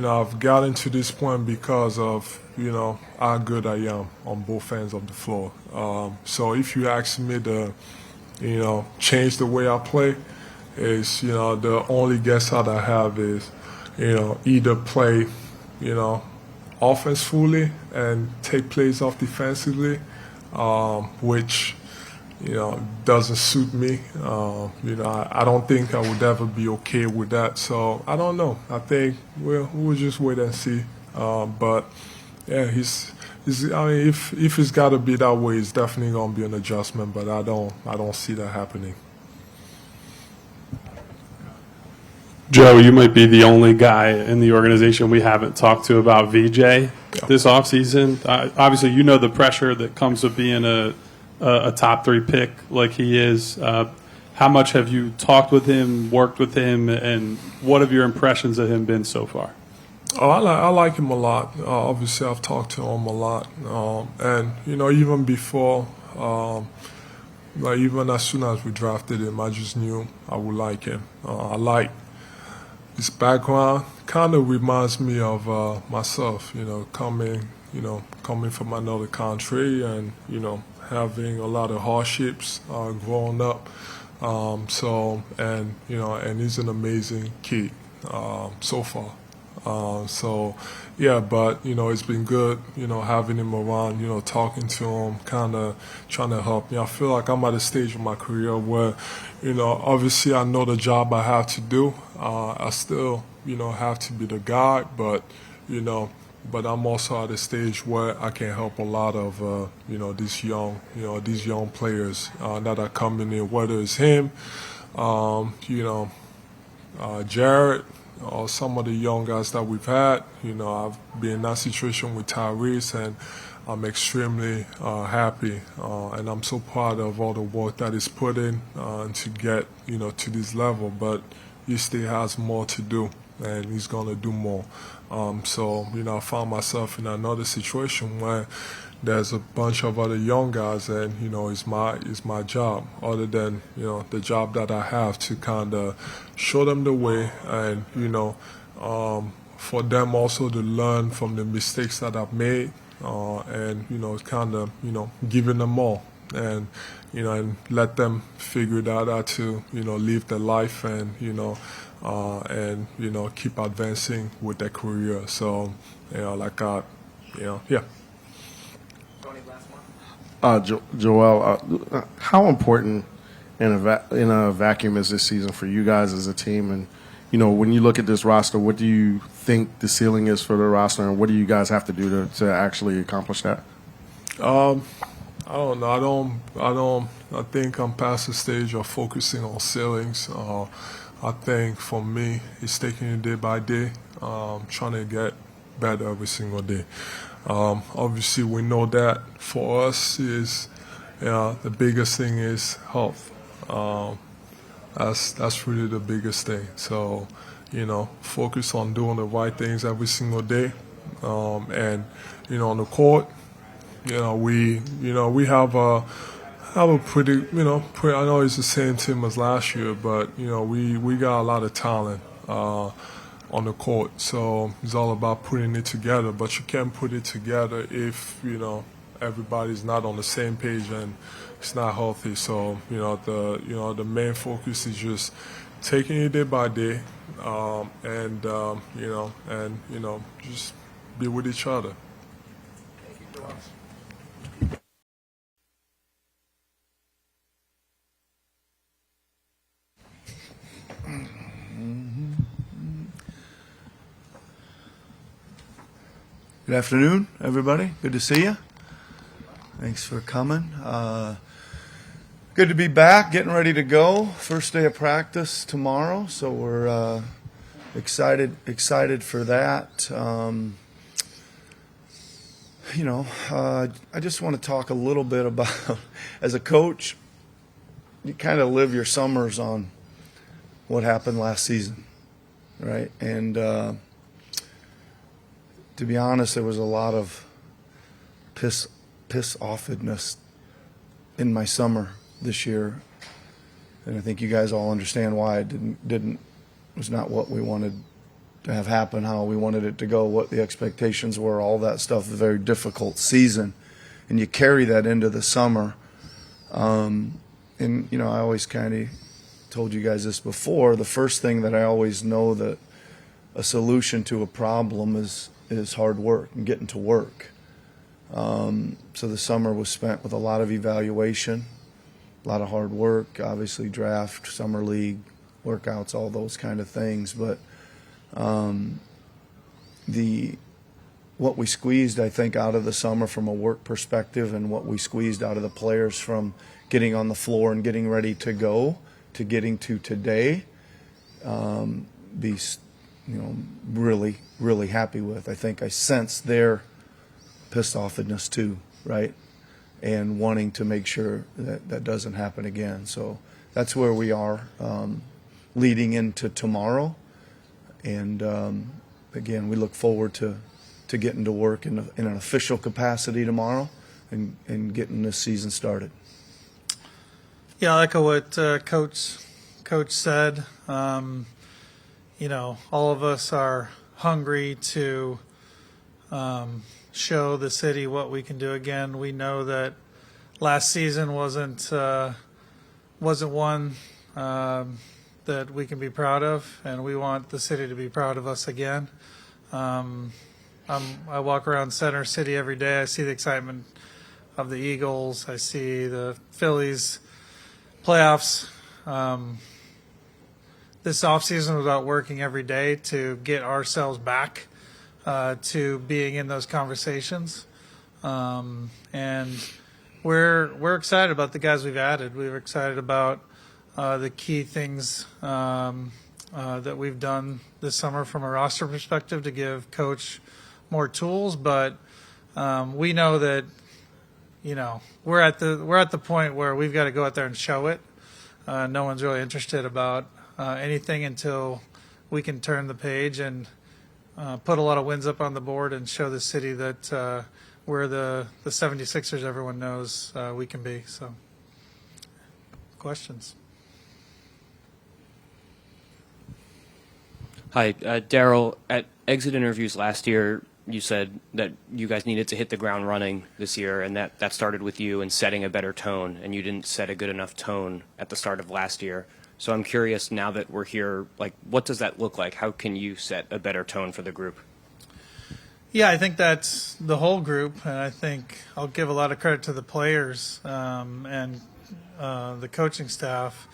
I've gotten to this point because of, how good I am on both ends of the floor. So if you ask me to, change the way I play, is, the only guess that I have is, either play, offense fully and take plays off defensively, which doesn't suit me. I don't think I would ever be okay with that. So I don't know. I think we'll just wait and see. But yeah, he's. I mean, if it's got to be that way, it's definitely gonna be an adjustment. But I don't see that happening. Joe, you might be the only guy in the organization we haven't talked to about VJ this offseason. Obviously, you know the pressure that comes with being a top 3 pick like he is. How much have you talked with him, worked with him, and what have your impressions of him been so far? Oh, I like him a lot. Obviously, I've talked to him a lot, and even before, even as soon as we drafted him, I just knew I would like him. I like his background. Kind of reminds me of myself. Coming from another country and having a lot of hardships growing up. And he's an amazing kid so far. But it's been good, having him around, talking to him, kind of trying to help me. I feel like I'm at a stage of my career where, obviously I know the job I have to do. I still, have to be the guy, but I'm also at a stage where I can help a lot of, these young players that are coming in, whether it's him, Jared, or some of the young guys that we've had. I've been in that situation with Tyrese, and I'm extremely happy, and I'm so proud of all the work that he's put in to get, to this level. But he still has more to do, and he's going to do more. I found myself in another situation where there's a bunch of other young guys, and it's my job, other than the job that I have, to kind of show them the way, and for them also to learn from the mistakes that I've made, and kind of giving them more, and and let them figure it out how to live their life, and keep advancing with their career. So yeah. Joel, how important in a vacuum is this season for you guys as a team? And when you look at this roster, what do you think the ceiling is for the roster, and what do you guys have to do to actually accomplish that? I don't know. I think I'm past the stage of focusing on ceilings. I think for me, it's taking it day by day, trying to get better every single day. Obviously, we know that for us is the biggest thing is health. That's really the biggest thing. So, focus on doing the right things every single day, and on the court, we have a pretty, I know it's the same team as last year, but we got a lot of talent on the court. So it's all about putting it together. But you can't put it together if everybody's not on the same page and it's not healthy. So the main focus is just taking it day by day, and just be with each other. Good afternoon, everybody. Good to see you. Thanks for coming. Good to be back, getting ready to go. First day of practice tomorrow, so we're excited for that. I just want to talk a little bit about, as a coach, you kind of live your summers on what happened last season, right? And to be honest, there was a lot of piss offedness in my summer this year, and I think you guys all understand why it was not what we wanted to have happen, how we wanted it to go, what the expectations were, all that stuff. A very difficult season, and you carry that into the summer. And I always kind of told you guys this before. The first thing that I always know that a solution to a problem is hard work and getting to work. So the summer was spent with a lot of evaluation, a lot of hard work, obviously draft, summer league, workouts, all those kind of things. But what we squeezed, I think, out of the summer from a work perspective, and what we squeezed out of the players from getting on the floor and getting ready to go to getting to today, really, really happy with. I think I sense their pissed offedness too, right? And wanting to make sure that that doesn't happen again. So that's where we are leading into tomorrow. And again, we look forward to getting to work in an official capacity tomorrow and getting this season started. Yeah, I echo what Coach said. All of us are hungry to show the city what we can do again. We know that last season wasn't one that we can be proud of, and we want the city to be proud of us again. I walk around Center City every day. I see the excitement of the Eagles. I see the Phillies playoffs. This offseason was about working every day to get ourselves back to being in those conversations. And we're excited about the guys we've added. We're excited about the key things that we've done this summer from a roster perspective to give Coach more tools. But we know that we're at the point where we've got to go out there and show it. No one's really interested about anything until we can turn the page and put a lot of wins up on the board and show the city that we're the 76ers everyone knows we can be. So, questions? Hi, Daryl. At exit interviews last year, you said that you guys needed to hit the ground running this year, and that started with you and setting a better tone, and you didn't set a good enough tone at the start of last year. So I'm curious, now that we're here, what does that look like? How can you set a better tone for the group? Yeah, I think that's the whole group, and I think I'll give a lot of credit to the players and the coaching staff.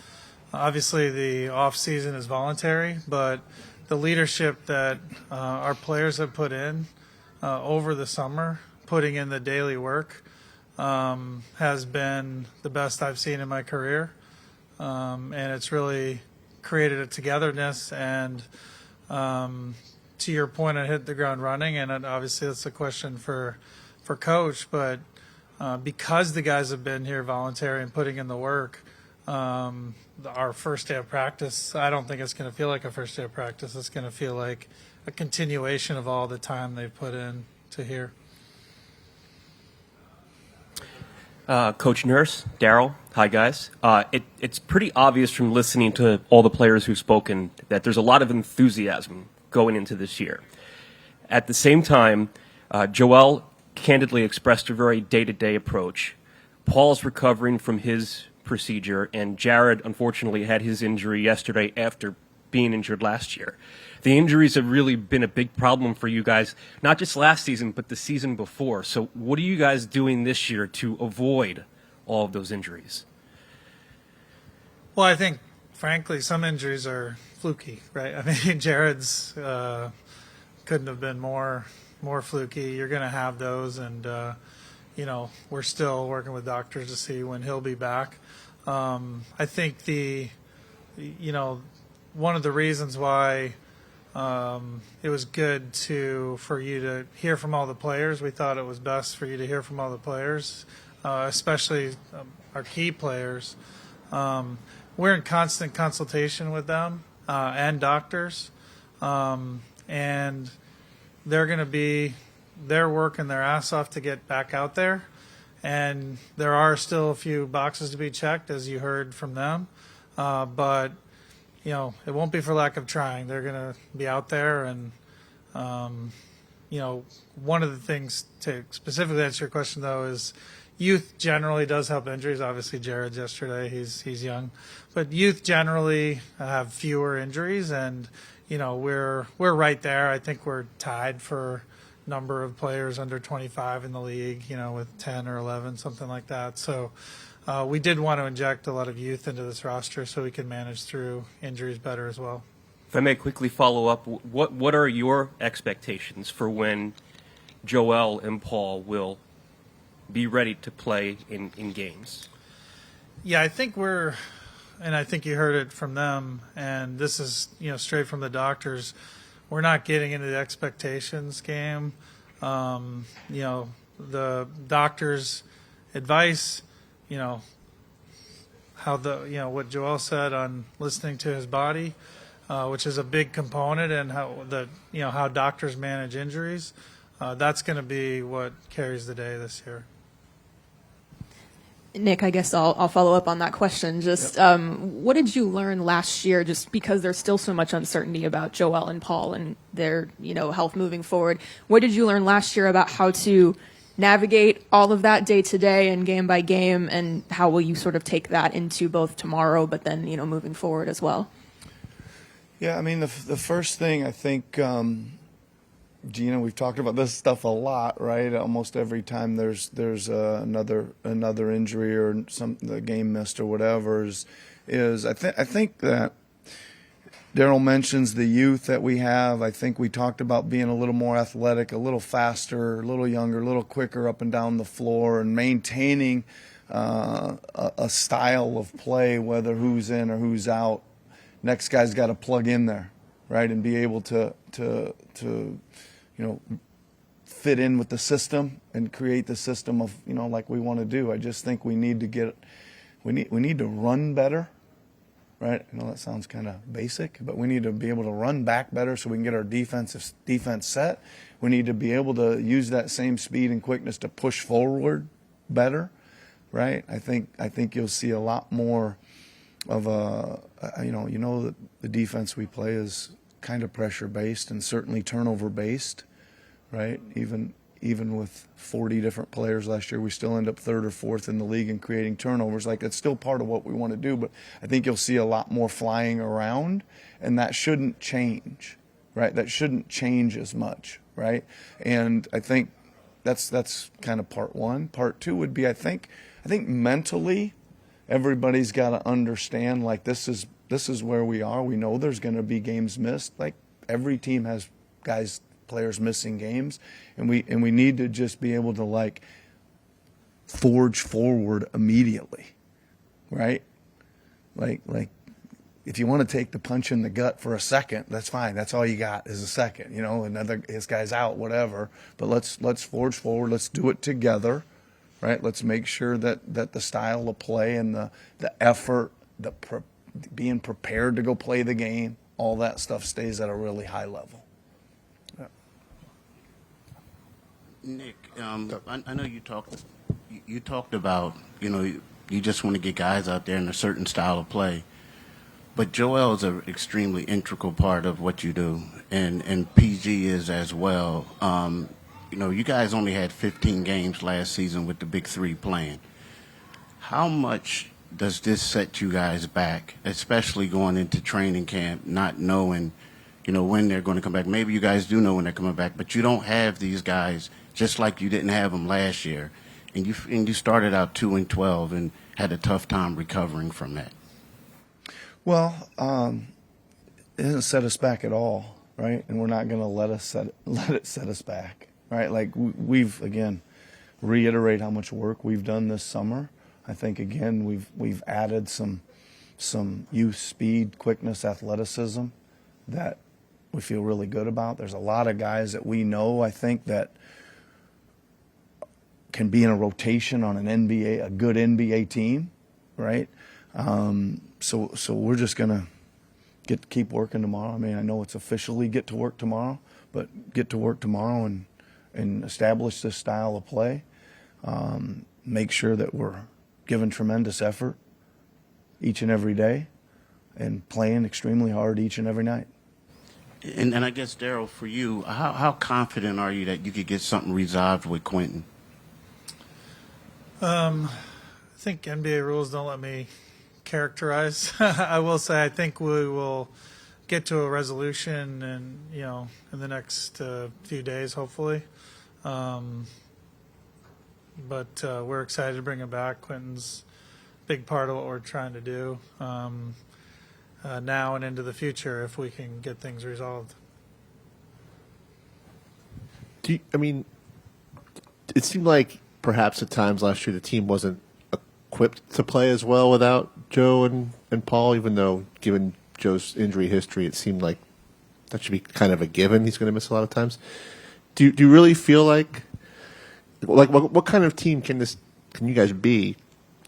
Obviously, the off season is voluntary, but the leadership that our players have put in over the summer, putting in the daily work, has been the best I've seen in my career. And it's really created a togetherness and to your point, I hit the ground running, and obviously that's a question for Coach, but because the guys have been here voluntary and putting in the work, our first day of practice, I don't think it's going to feel like a first day of practice. It's going to feel like a continuation of all the time they've put in to here. Coach Nurse, Daryl, hi guys. It's pretty obvious from listening to all the players who've spoken that there's a lot of enthusiasm going into this year. At the same time, Joel candidly expressed a very day-to-day approach. Paul's recovering from his procedure, and Jared unfortunately had his injury yesterday after being injured last year. The injuries have really been a big problem for you guys, not just last season, but the season before. So what are you guys doing this year to avoid all of those injuries? Well, I think, frankly, some injuries are fluky, right? I mean, Jared's couldn't have been more fluky. You're going to have those, and, we're still working with doctors to see when he'll be back. I think one of the reasons why it was good for you to hear from all the players. We thought it was best for you to hear from all the players, especially our key players. We're in constant consultation with them and doctors, and they're working their ass off to get back out there. And there are still a few boxes to be checked, as you heard from them, but it won't be for lack of trying. They're going to be out there, and one of the things to specifically answer your question though is youth generally does help injuries. Obviously, Jared's yesterday; he's young, but youth generally have fewer injuries, and we're right there. I think we're tied for number of players under 25 in the league, with 10 or 11, something like that. So we did want to inject a lot of youth into this roster so we can manage through injuries better as well. If I may quickly follow up, what are your expectations for when Joel and Paul will be ready to play in games? Yeah, I think and I think you heard it from them, and this is straight from the doctors. We're not getting into the expectations game. The doctors' advice, how what Joel said on listening to his body, which is a big component, and how doctors manage injuries. That's going to be what carries the day this year. Nick, I guess I'll follow up on that question. Just what did you learn last year, just because there's still so much uncertainty about Joel and Paul and their health moving forward? What did you learn last year about how to navigate all of that day to day and game by game, and how will you sort of take that into both tomorrow but then moving forward as well? Yeah, I mean, the first thing I think, Gina, we've talked about this stuff a lot, right? Almost every time there's another injury or the game missed or whatever is I think that Daryl mentions the youth that we have. I think we talked about being a little more athletic, a little faster, a little younger, a little quicker up and down the floor, and maintaining a style of play, whether who's in or who's out. Next guy's got to plug in there, right, and be able to fit in with the system and create the system of like we want to do. I just think we need to run better, right? I know that sounds kind of basic, but we need to be able to run back better so we can get our defense set. We need to be able to use that same speed and quickness to push forward better, right? I think you'll see a lot more of that the defense we play is kind of pressure based and certainly turnover based, right? Even with 40 different players last year, we still end up third or fourth in the league in creating turnovers. Like, it's still part of what we want to do, but I think you'll see a lot more flying around, and that shouldn't change, right? That shouldn't change as much, right? And I think that's kind of part one. Part two would be I think mentally everybody's got to understand, like, this is where we are. We know there's going to be games missed. Like, every team has players missing games, and we need to just be able to, like, forge forward immedately, right? Like if you want to take the punch in the gut for a second, that's fine. That's all you got is a second, this guy's out, whatever. But let's forge forward. Let's do it together, right? Let's make sure that the style of play and the effort, being prepared to go play the game, all that stuff stays at a really high level. Yeah. Nick, I know you talked about, you just want to get guys out there in a certain style of play. But Joel is an extremely integral part of what you do, and PG is as well. You guys only had 15 games last season with the Big Three playing. How much does this set you guys back, especially going into training camp, not knowing, when they're going to come back? Maybe you guys do know when they're coming back, but you don't have these guys just like you didn't have them last year, and you started out 2-12 and had a tough time recovering from that. Well, it hasn't set us back at all, right? And we're not going to let it set us back, right? Like, we've, again, reiterate how much work we've done this summer. I think, again, we've added some youth, speed, quickness, athleticism that we feel really good about. There's a lot of guys that we know, I think, that can be in a rotation on a good NBA team, right? So we're just gonna keep working tomorrow. I mean, I know it's officially get to work tomorrow, but get to work tomorrow and establish this style of play. Make sure that we're giving tremendous effort each and every day, and playing extremely hard each and every night. And I guess, Daryl, for you, how confident are you that you could get something resolved with Quentin? I think NBA rules don't let me characterize. I will say I think we will get to a resolution in the next few days, hopefully. But we're excited to bring him back. Quentin's big part of what we're trying to do now and into the future if we can get things resolved. I mean, it seemed like perhaps at times last year the team wasn't equipped to play as well without Joe and Paul, even though given Joe's injury history, it seemed like that should be kind of a given. He's going to miss a lot of times. Do you really feel like what kind of team can you guys be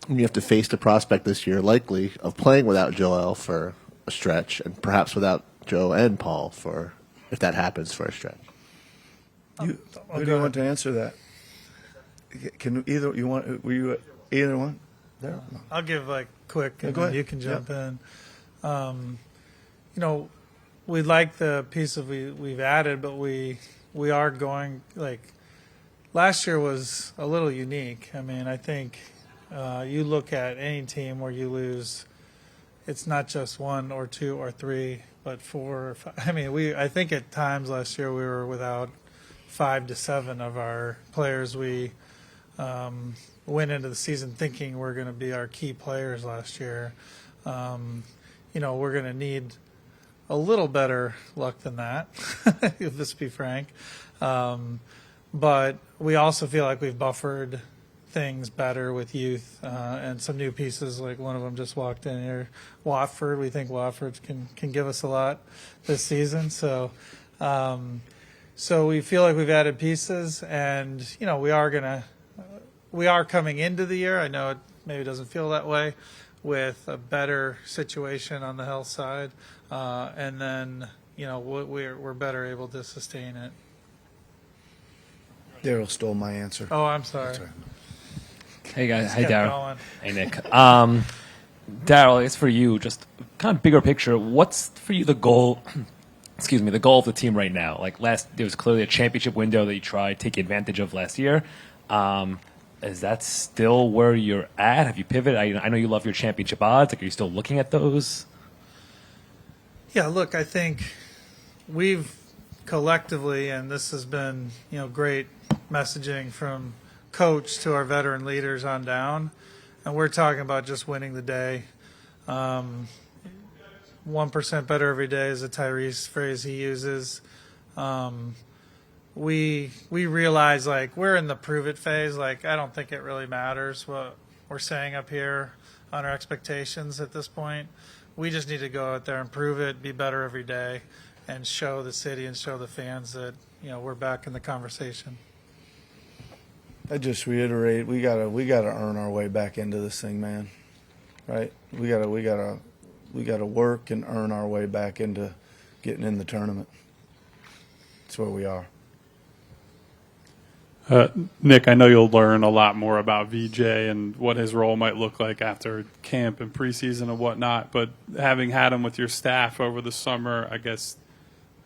when you have to face the prospect this year, likely, of playing without Joel for a stretch and perhaps without Joe and Paul for, if that happens, for a stretch? Who do you want to answer that? Can either you want? Were you either one? There. I'll give quick, and go then ahead. you can jump in. We like the piece of we've added, but we are going last year was a little unique. I mean, I think you look at any team where you lose, it's not just 1 or 2 or 3, but 4 or 5. I mean, I think at times last year we were without 5 to 7 of our players. We went into the season thinking we're going to be our key players last year. We're going to need a little better luck than that, let's be frank. But we also feel like we've buffered things better with youth and some new pieces. Like one of them just walked in here, Watford. We think Watford can give us a lot this season. So we feel like we've added pieces, and we are coming into the year. I know it maybe doesn't feel that way, with a better situation on the health side, and then we're better able to sustain it. Daryl stole my answer. Oh, I'm sorry. Hey guys, hey kept Daryl. going. Hey Nick. Daryl, it's for you. Just kind of bigger picture. What's for you the goal? Excuse me, the goal of the team right now. There was clearly a championship window that you tried taking advantage of last year. Is that still where you're at? Have you pivoted? I know you love your championship odds. Are you still looking at those? Yeah, look, I think we've collectively, and this has been great messaging from coach to our veteran leaders on down, and we're talking about just winning the day. 1% better every day is a Tyrese phrase he uses. We realize we're in the prove it phase. I don't think it really matters what we're saying up here on our expectations at this point. We just need to go out there and prove it, be better every day, and show the city and show the fans that we're back in the conversation. I just reiterate, we gotta earn our way back into this thing, man. Right? We gotta work and earn our way back into getting in the tournament. That's where we are. Nick, I know you'll learn a lot more about VJ and what his role might look like after camp and preseason and whatnot, but having had him with your staff over the summer, I guess,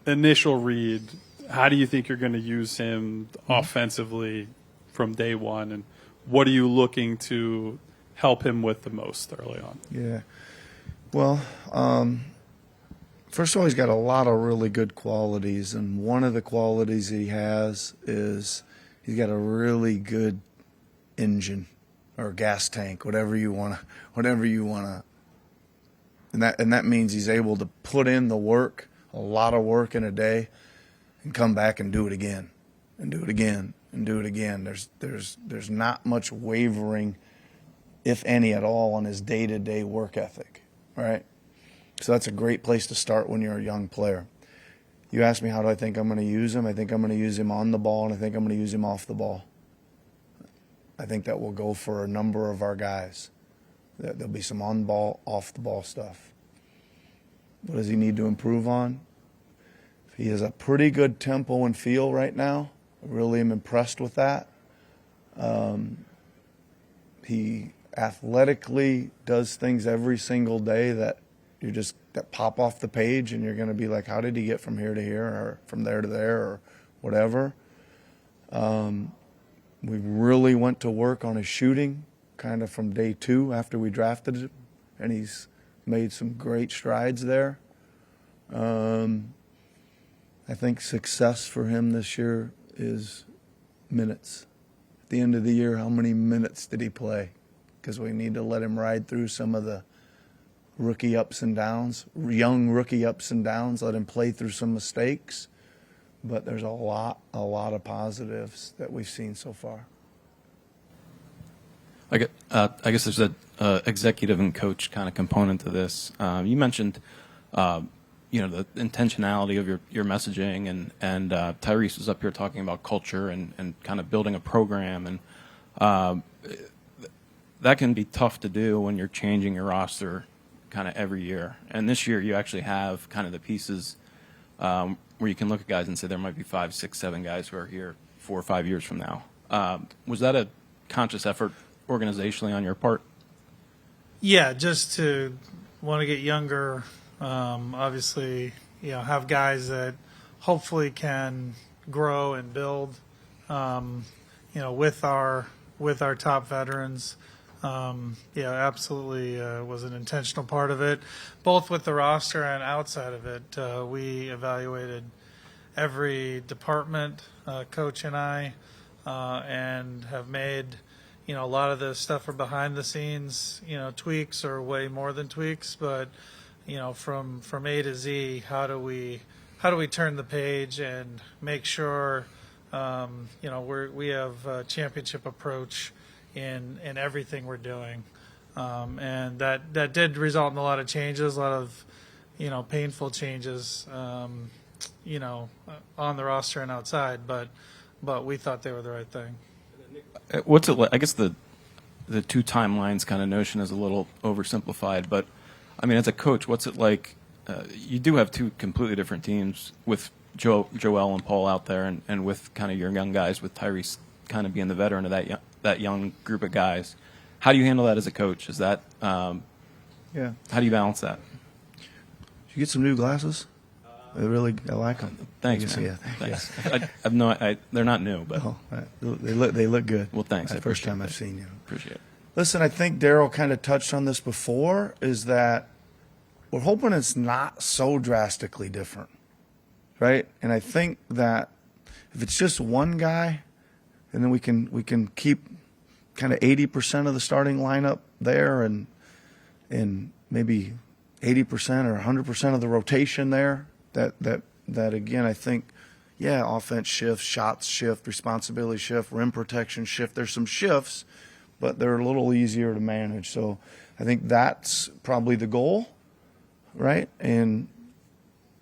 initial read, how do you think you're going to use him offensively from day one, and what are you looking to help him with the most early on? Yeah. Well, first of all, he's got a lot of really good qualities, and one of the qualities he has is he's got a really good engine or gas tank, whatever you want to. And that means he's able to put in the work, a lot of work in a day, and come back and do it again, and do it again, and do it again. There's not much wavering, if any at all, on his day-to-day work ethic, right? So that's a great place to start when you're a young player. You asked me how do I think I'm going to use him. I think I'm going to use him on the ball, and I think I'm going to use him off the ball. I think that will go for a number of our guys. There'll be some on-ball, off-the-ball stuff. What does he need to improve on? He has a pretty good tempo and feel right now. I really am impressed with that. He athletically does things every single day that pop off the page, and you're going to be like, how did he get from here to here, or from there to there, or whatever. We really went to work on his shooting kind of from day 2 after we drafted him, and he's made some great strides there. I think success for him this year is minutes. At the end of the year, how many minutes did he play? because we need to let him ride through some of the rookie ups and downs, young rookie ups and downs, let him play through some mistakes. But there's a lot of positives that we've seen so far. I guess there's a executive and coach kind of component to this. You mentioned, the intentionality of your messaging, and Tyrese was up here talking about culture and kind of building a program, and that can be tough to do when you're changing your roster kind of every year. And this year, you actually have kind of the pieces where you can look at guys and say there might be 5, 6, 7 guys who are here 4 or 5 years from now. Was that a conscious effort organizationally on your part? Yeah, just to want to get younger. Obviously, have guys that hopefully can grow and build. With our top veterans. Absolutely was an intentional part of it, both with the roster and outside of it. We evaluated every department, coach and I, and have made, a lot of the stuff are behind the scenes, tweaks or way more than tweaks, but, from A to Z, how do we turn the page and make sure, we have a championship approach in everything we're doing, and that did result in a lot of changes, a lot of painful changes, on the roster and outside, but we thought they were the right thing. What's it like? I guess the 2 timelines kind of notion is a little oversimplified, but I mean, as a coach, what's it like? You do have 2 completely different teams with Joel and Paul out there, and with kind of your young guys, with Tyrese kind of being the veteran of that young group of guys. How do you handle that as a coach? Is that How do you balance that? Did you get some new glasses? I like them. Thanks, man. Thanks. They're not new, but they look good. Well, thanks. That's the first time I've seen you. Appreciate it. Listen, I think Daryl kind of touched on this before. Is that we're hoping it's not so drastically different, right? And I think that if it's just one guy, and then we can keep kind of 80% of the starting lineup there, and maybe 80% or 100% of the rotation there. That again, I think, offense shifts, shots shift, responsibility shift, rim protection shift. There's some shifts, but they're a little easier to manage. So I think that's probably the goal, right? And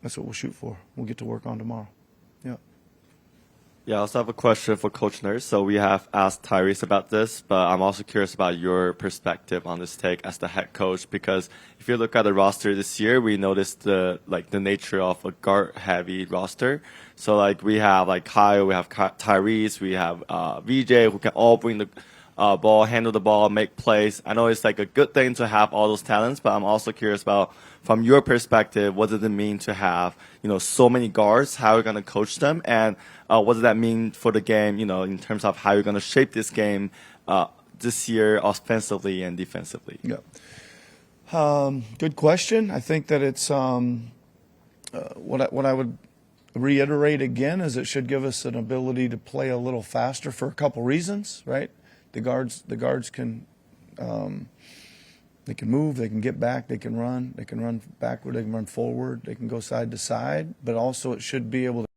that's what we'll shoot for. We'll get to work on tomorrow. Yeah, I also have a question for Coach Nurse. So we have asked Tyrese about this, but I'm also curious about your perspective on this take as the head coach, because if you look at the roster this year, we noticed the nature of a guard-heavy roster. So we have Kyle, we have Tyrese, we have VJ, who can all bring the ball, handle the ball, make plays. I know it's a good thing to have all those talents, but I'm also curious about, from your perspective, what does it mean to have so many guards? How are you going to coach them, and what does that mean for the game? In terms of how you're going to shape this game this year, offensively and defensively. Yeah, good question. I think that it's what I would reiterate again is it should give us an ability to play a little faster for a couple reasons, right? The guards can they can move, they can get back, they can run backward, they can run forward, they can go side to side, but also it should be able to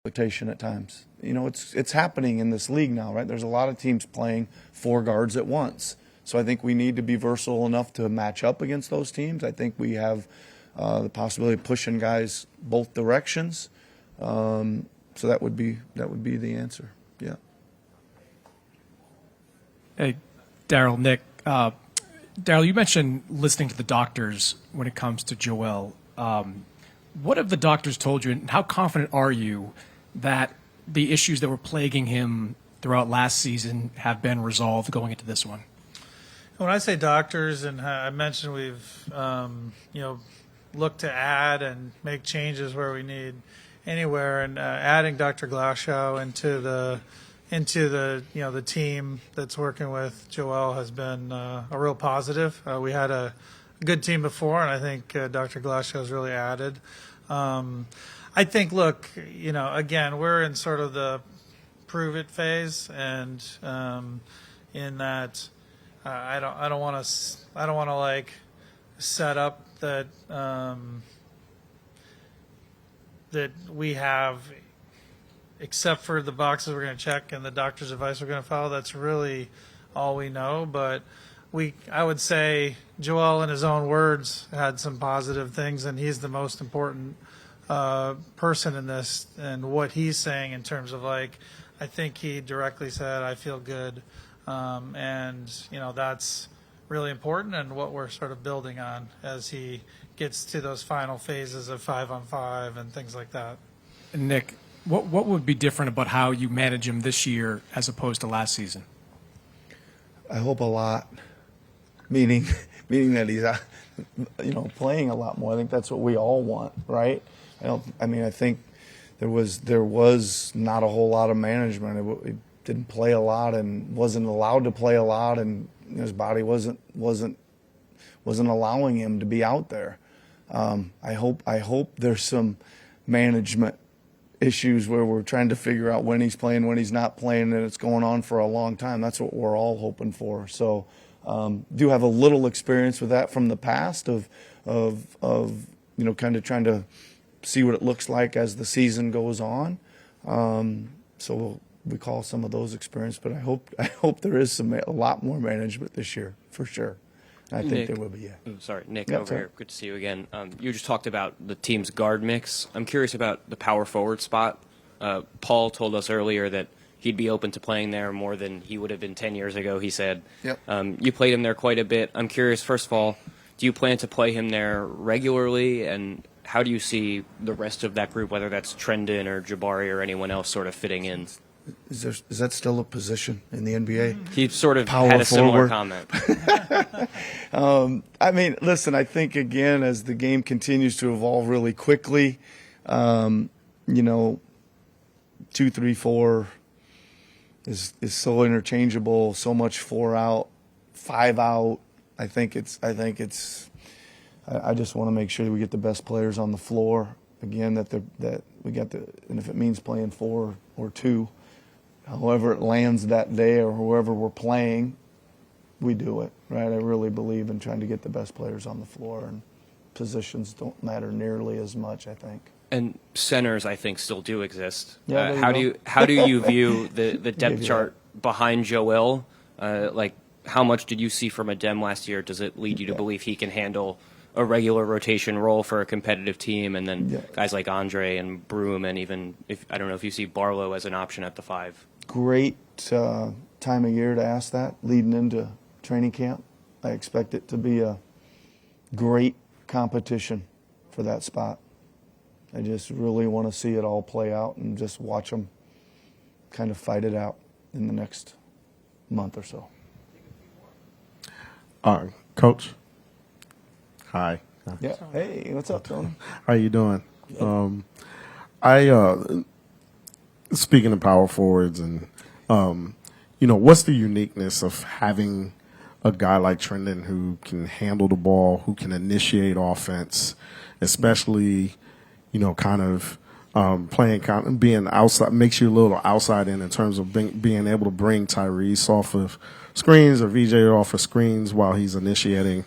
exploitation at times. It's happening in this league now, right? There's a lot of teams playing 4 guards at once. So I think we need to be versatile enough to match up against those teams. I think we have the possibility of pushing guys both directions. So that would be the answer. Yeah. Hey, Daryl, Nick. Daryl, you mentioned listening to the doctors when it comes to Joel. What have the doctors told you, and how confident are you that the issues that were plaguing him throughout last season have been resolved going into this one? When I say doctors, and I mentioned we've, look to add and make changes where we need anywhere. And adding Dr. Glashow into the the team that's working with Joel has been a real positive. We had a good team before, and I think Dr. Glashow has really added. I think, look, again, we're in sort of the prove it phase, and in that I don't want to like set up that that we have, except for the boxes we're going to check and the doctor's advice we're going to follow. That's really all we know. But I would say Joel, in his own words, had some positive things, and he's the most important person in this. And what he's saying in terms of, like, I think he directly said, "I feel good," and that's really important, and what we're sort of building on as he gets to those final phases of 5-on-5 and things like that. Nick, what would be different about how you manage him this year as opposed to last season? I hope a lot, meaning that he's playing a lot more. I think that's what we all want, right? I think there was not a whole lot of management. He didn't play a lot and wasn't allowed to play a lot, and his body wasn't allowing him to be out there. I hope there's some management issues where we're trying to figure out when he's playing, when he's not playing, and it's going on for a long time. That's what we're all hoping for. So do have a little experience with that from the past of kind of trying to see what it looks like as the season goes on. So we'll recall some of those experiences, but I hope there is a lot more management this year for sure. I think there will be, yeah. Oh, sorry, Nick, Yeah, over sorry. here. Good to see you again. You just talked about the team's guard mix. I'm curious about the power forward spot. Paul told us earlier that he'd be open to playing there more than he would have been 10 years ago, he said. Yep. You played him there quite a bit. I'm curious, first of all, do you plan to play him there regularly, and how do you see the rest of that group, whether that's Trendon or Jabari or anyone else, sort of fitting in? Is that still a position in the NBA? He sort of Power had a similar forward. comment. Listen, I think, again, as the game continues to evolve really quickly, 2, 3, 4 is so interchangeable, so much 4 out, 5 out. I just want to make sure that we get the best players on the floor. Again, that we got and if it means playing 4 or 2, however it lands that day or whoever we're playing, we do it, right? I really believe in trying to get the best players on the floor, and positions don't matter nearly as much, I think. And centers, I think, still do exist. Yeah, there you go. How do you view the depth chart behind Joel? How much did you see from Adem last year? Does it lead you to believe he can handle a regular rotation role for a competitive team, and then guys like Andre and Broom, and even I don't know if you see Barlow as an option at the 5? Great time of year to ask that, leading into training camp. I expect it to be a great competition for that spot. I just really want to see it all play out and just watch them kind of fight it out in the next month or so. Coach. Hi. Yeah. Hey, what's up, Tony? How you doing? Speaking of power forwards, and what's the uniqueness of having a guy like Trendon who can handle the ball, who can initiate offense, especially playing being outside, makes you a little outside in terms of being able to bring Tyrese off of screens or VJ off of screens while he's initiating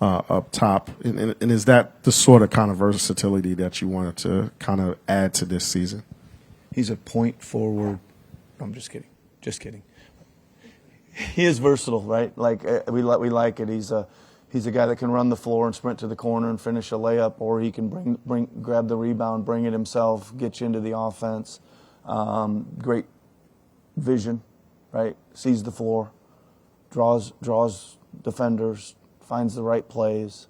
up top. And is that the sort of kind of versatility that you wanted to kind of add to this season? He's a point forward. I'm just kidding. Just kidding. He is versatile, right? Like we like it. He's a guy that can run the floor and sprint to the corner and finish a layup, or he can grab the rebound, bring it himself, get you into the offense. Great vision, right? Sees the floor, draws defenders, finds the right plays,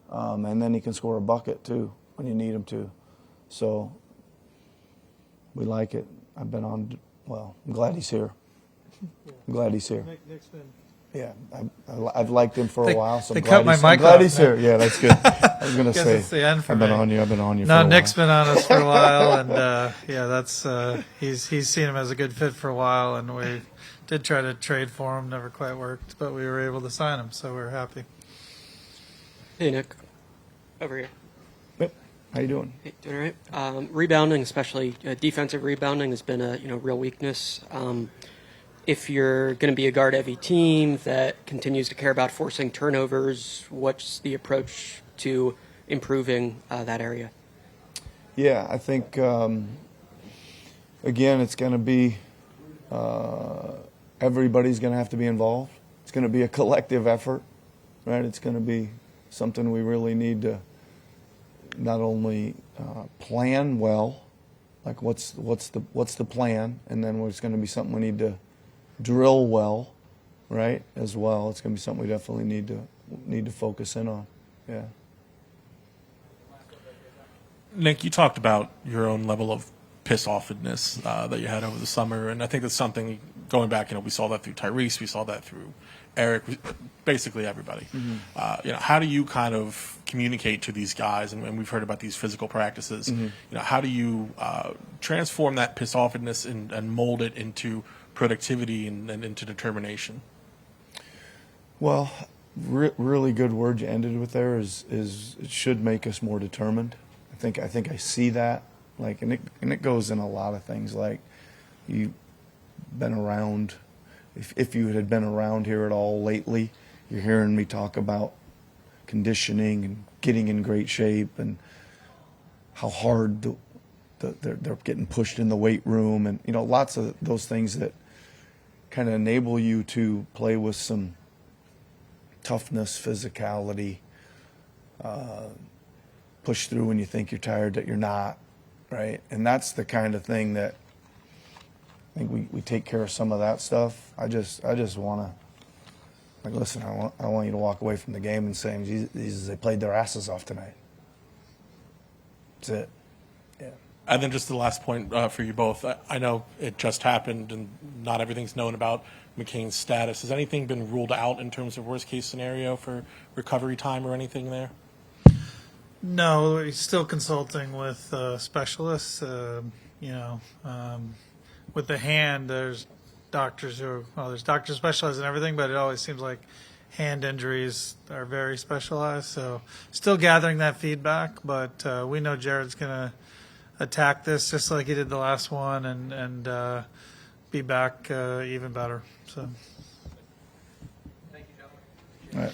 and then he can score a bucket too when you need him to. So we like it. I'm glad he's here. I'm glad he's here. Nick's been Yeah, I've liked him for a while, so I'm cut my mic glad off, he's man. here. Yeah, that's good. I was going to Guess say, it's the end for I've been me. on you. I've been on you for No, a while. Nick's been on us for a while, and yeah, that's he's seen him as a good fit for a while, and we did try to trade for him, never quite worked, but we were able to sign him, so we're happy. Hey, Nick. Over here. Yep. How you doing? Hey, doing all right? Rebounding, especially defensive rebounding, has been a real weakness. If you're going to be a guard-heavy team that continues to care about forcing turnovers, what's the approach to improving that area? Yeah, I think, again, it's going to be everybody's going to have to be involved. It's going to be a collective effort, right? It's going to be something we really need to not only plan well, like what's the plan, and then it's going to be something we need to drill well, right? As well, it's going to be something we definitely need to focus in on. Yeah. Nick, you talked about your own level of piss-offedness that you had over the summer, and I think that's something, going back, we saw that through Tyrese, we saw that through Eric, basically everybody. Mm-hmm. How do you kind of communicate to these guys, and we've heard about these physical practices, Mm-hmm. How do you transform that piss-offedness and mold it into productivity and into determination? Well, really good word you ended with there is it should make us more determined. I think I see that, like, and it goes in a lot of things. Like, you've been around, if you had been around here at all lately, you're hearing me talk about conditioning and getting in great shape and how hard they're getting pushed in the weight room, and lots of those things that kind of enable you to play with some toughness, physicality, push through when you think you're tired that you're not, right? And that's the kind of thing that I think we take care of some of that stuff. I just want to, like, listen, I want you to walk away from the game and saying, Jesus, they played their asses off tonight. That's it. Yeah. And then just the last point for you both. I know it just happened and not everything's known about McCain's status. Has anything been ruled out in terms of worst-case scenario for recovery time or anything there? No, we're still consulting with specialists. With the hand, there's doctors there's doctors specialized in everything, but it always seems like hand injuries are very specialized. So still gathering that feedback, but we know Jared's going to attack this just like he did the last one and be back even better. So. All right.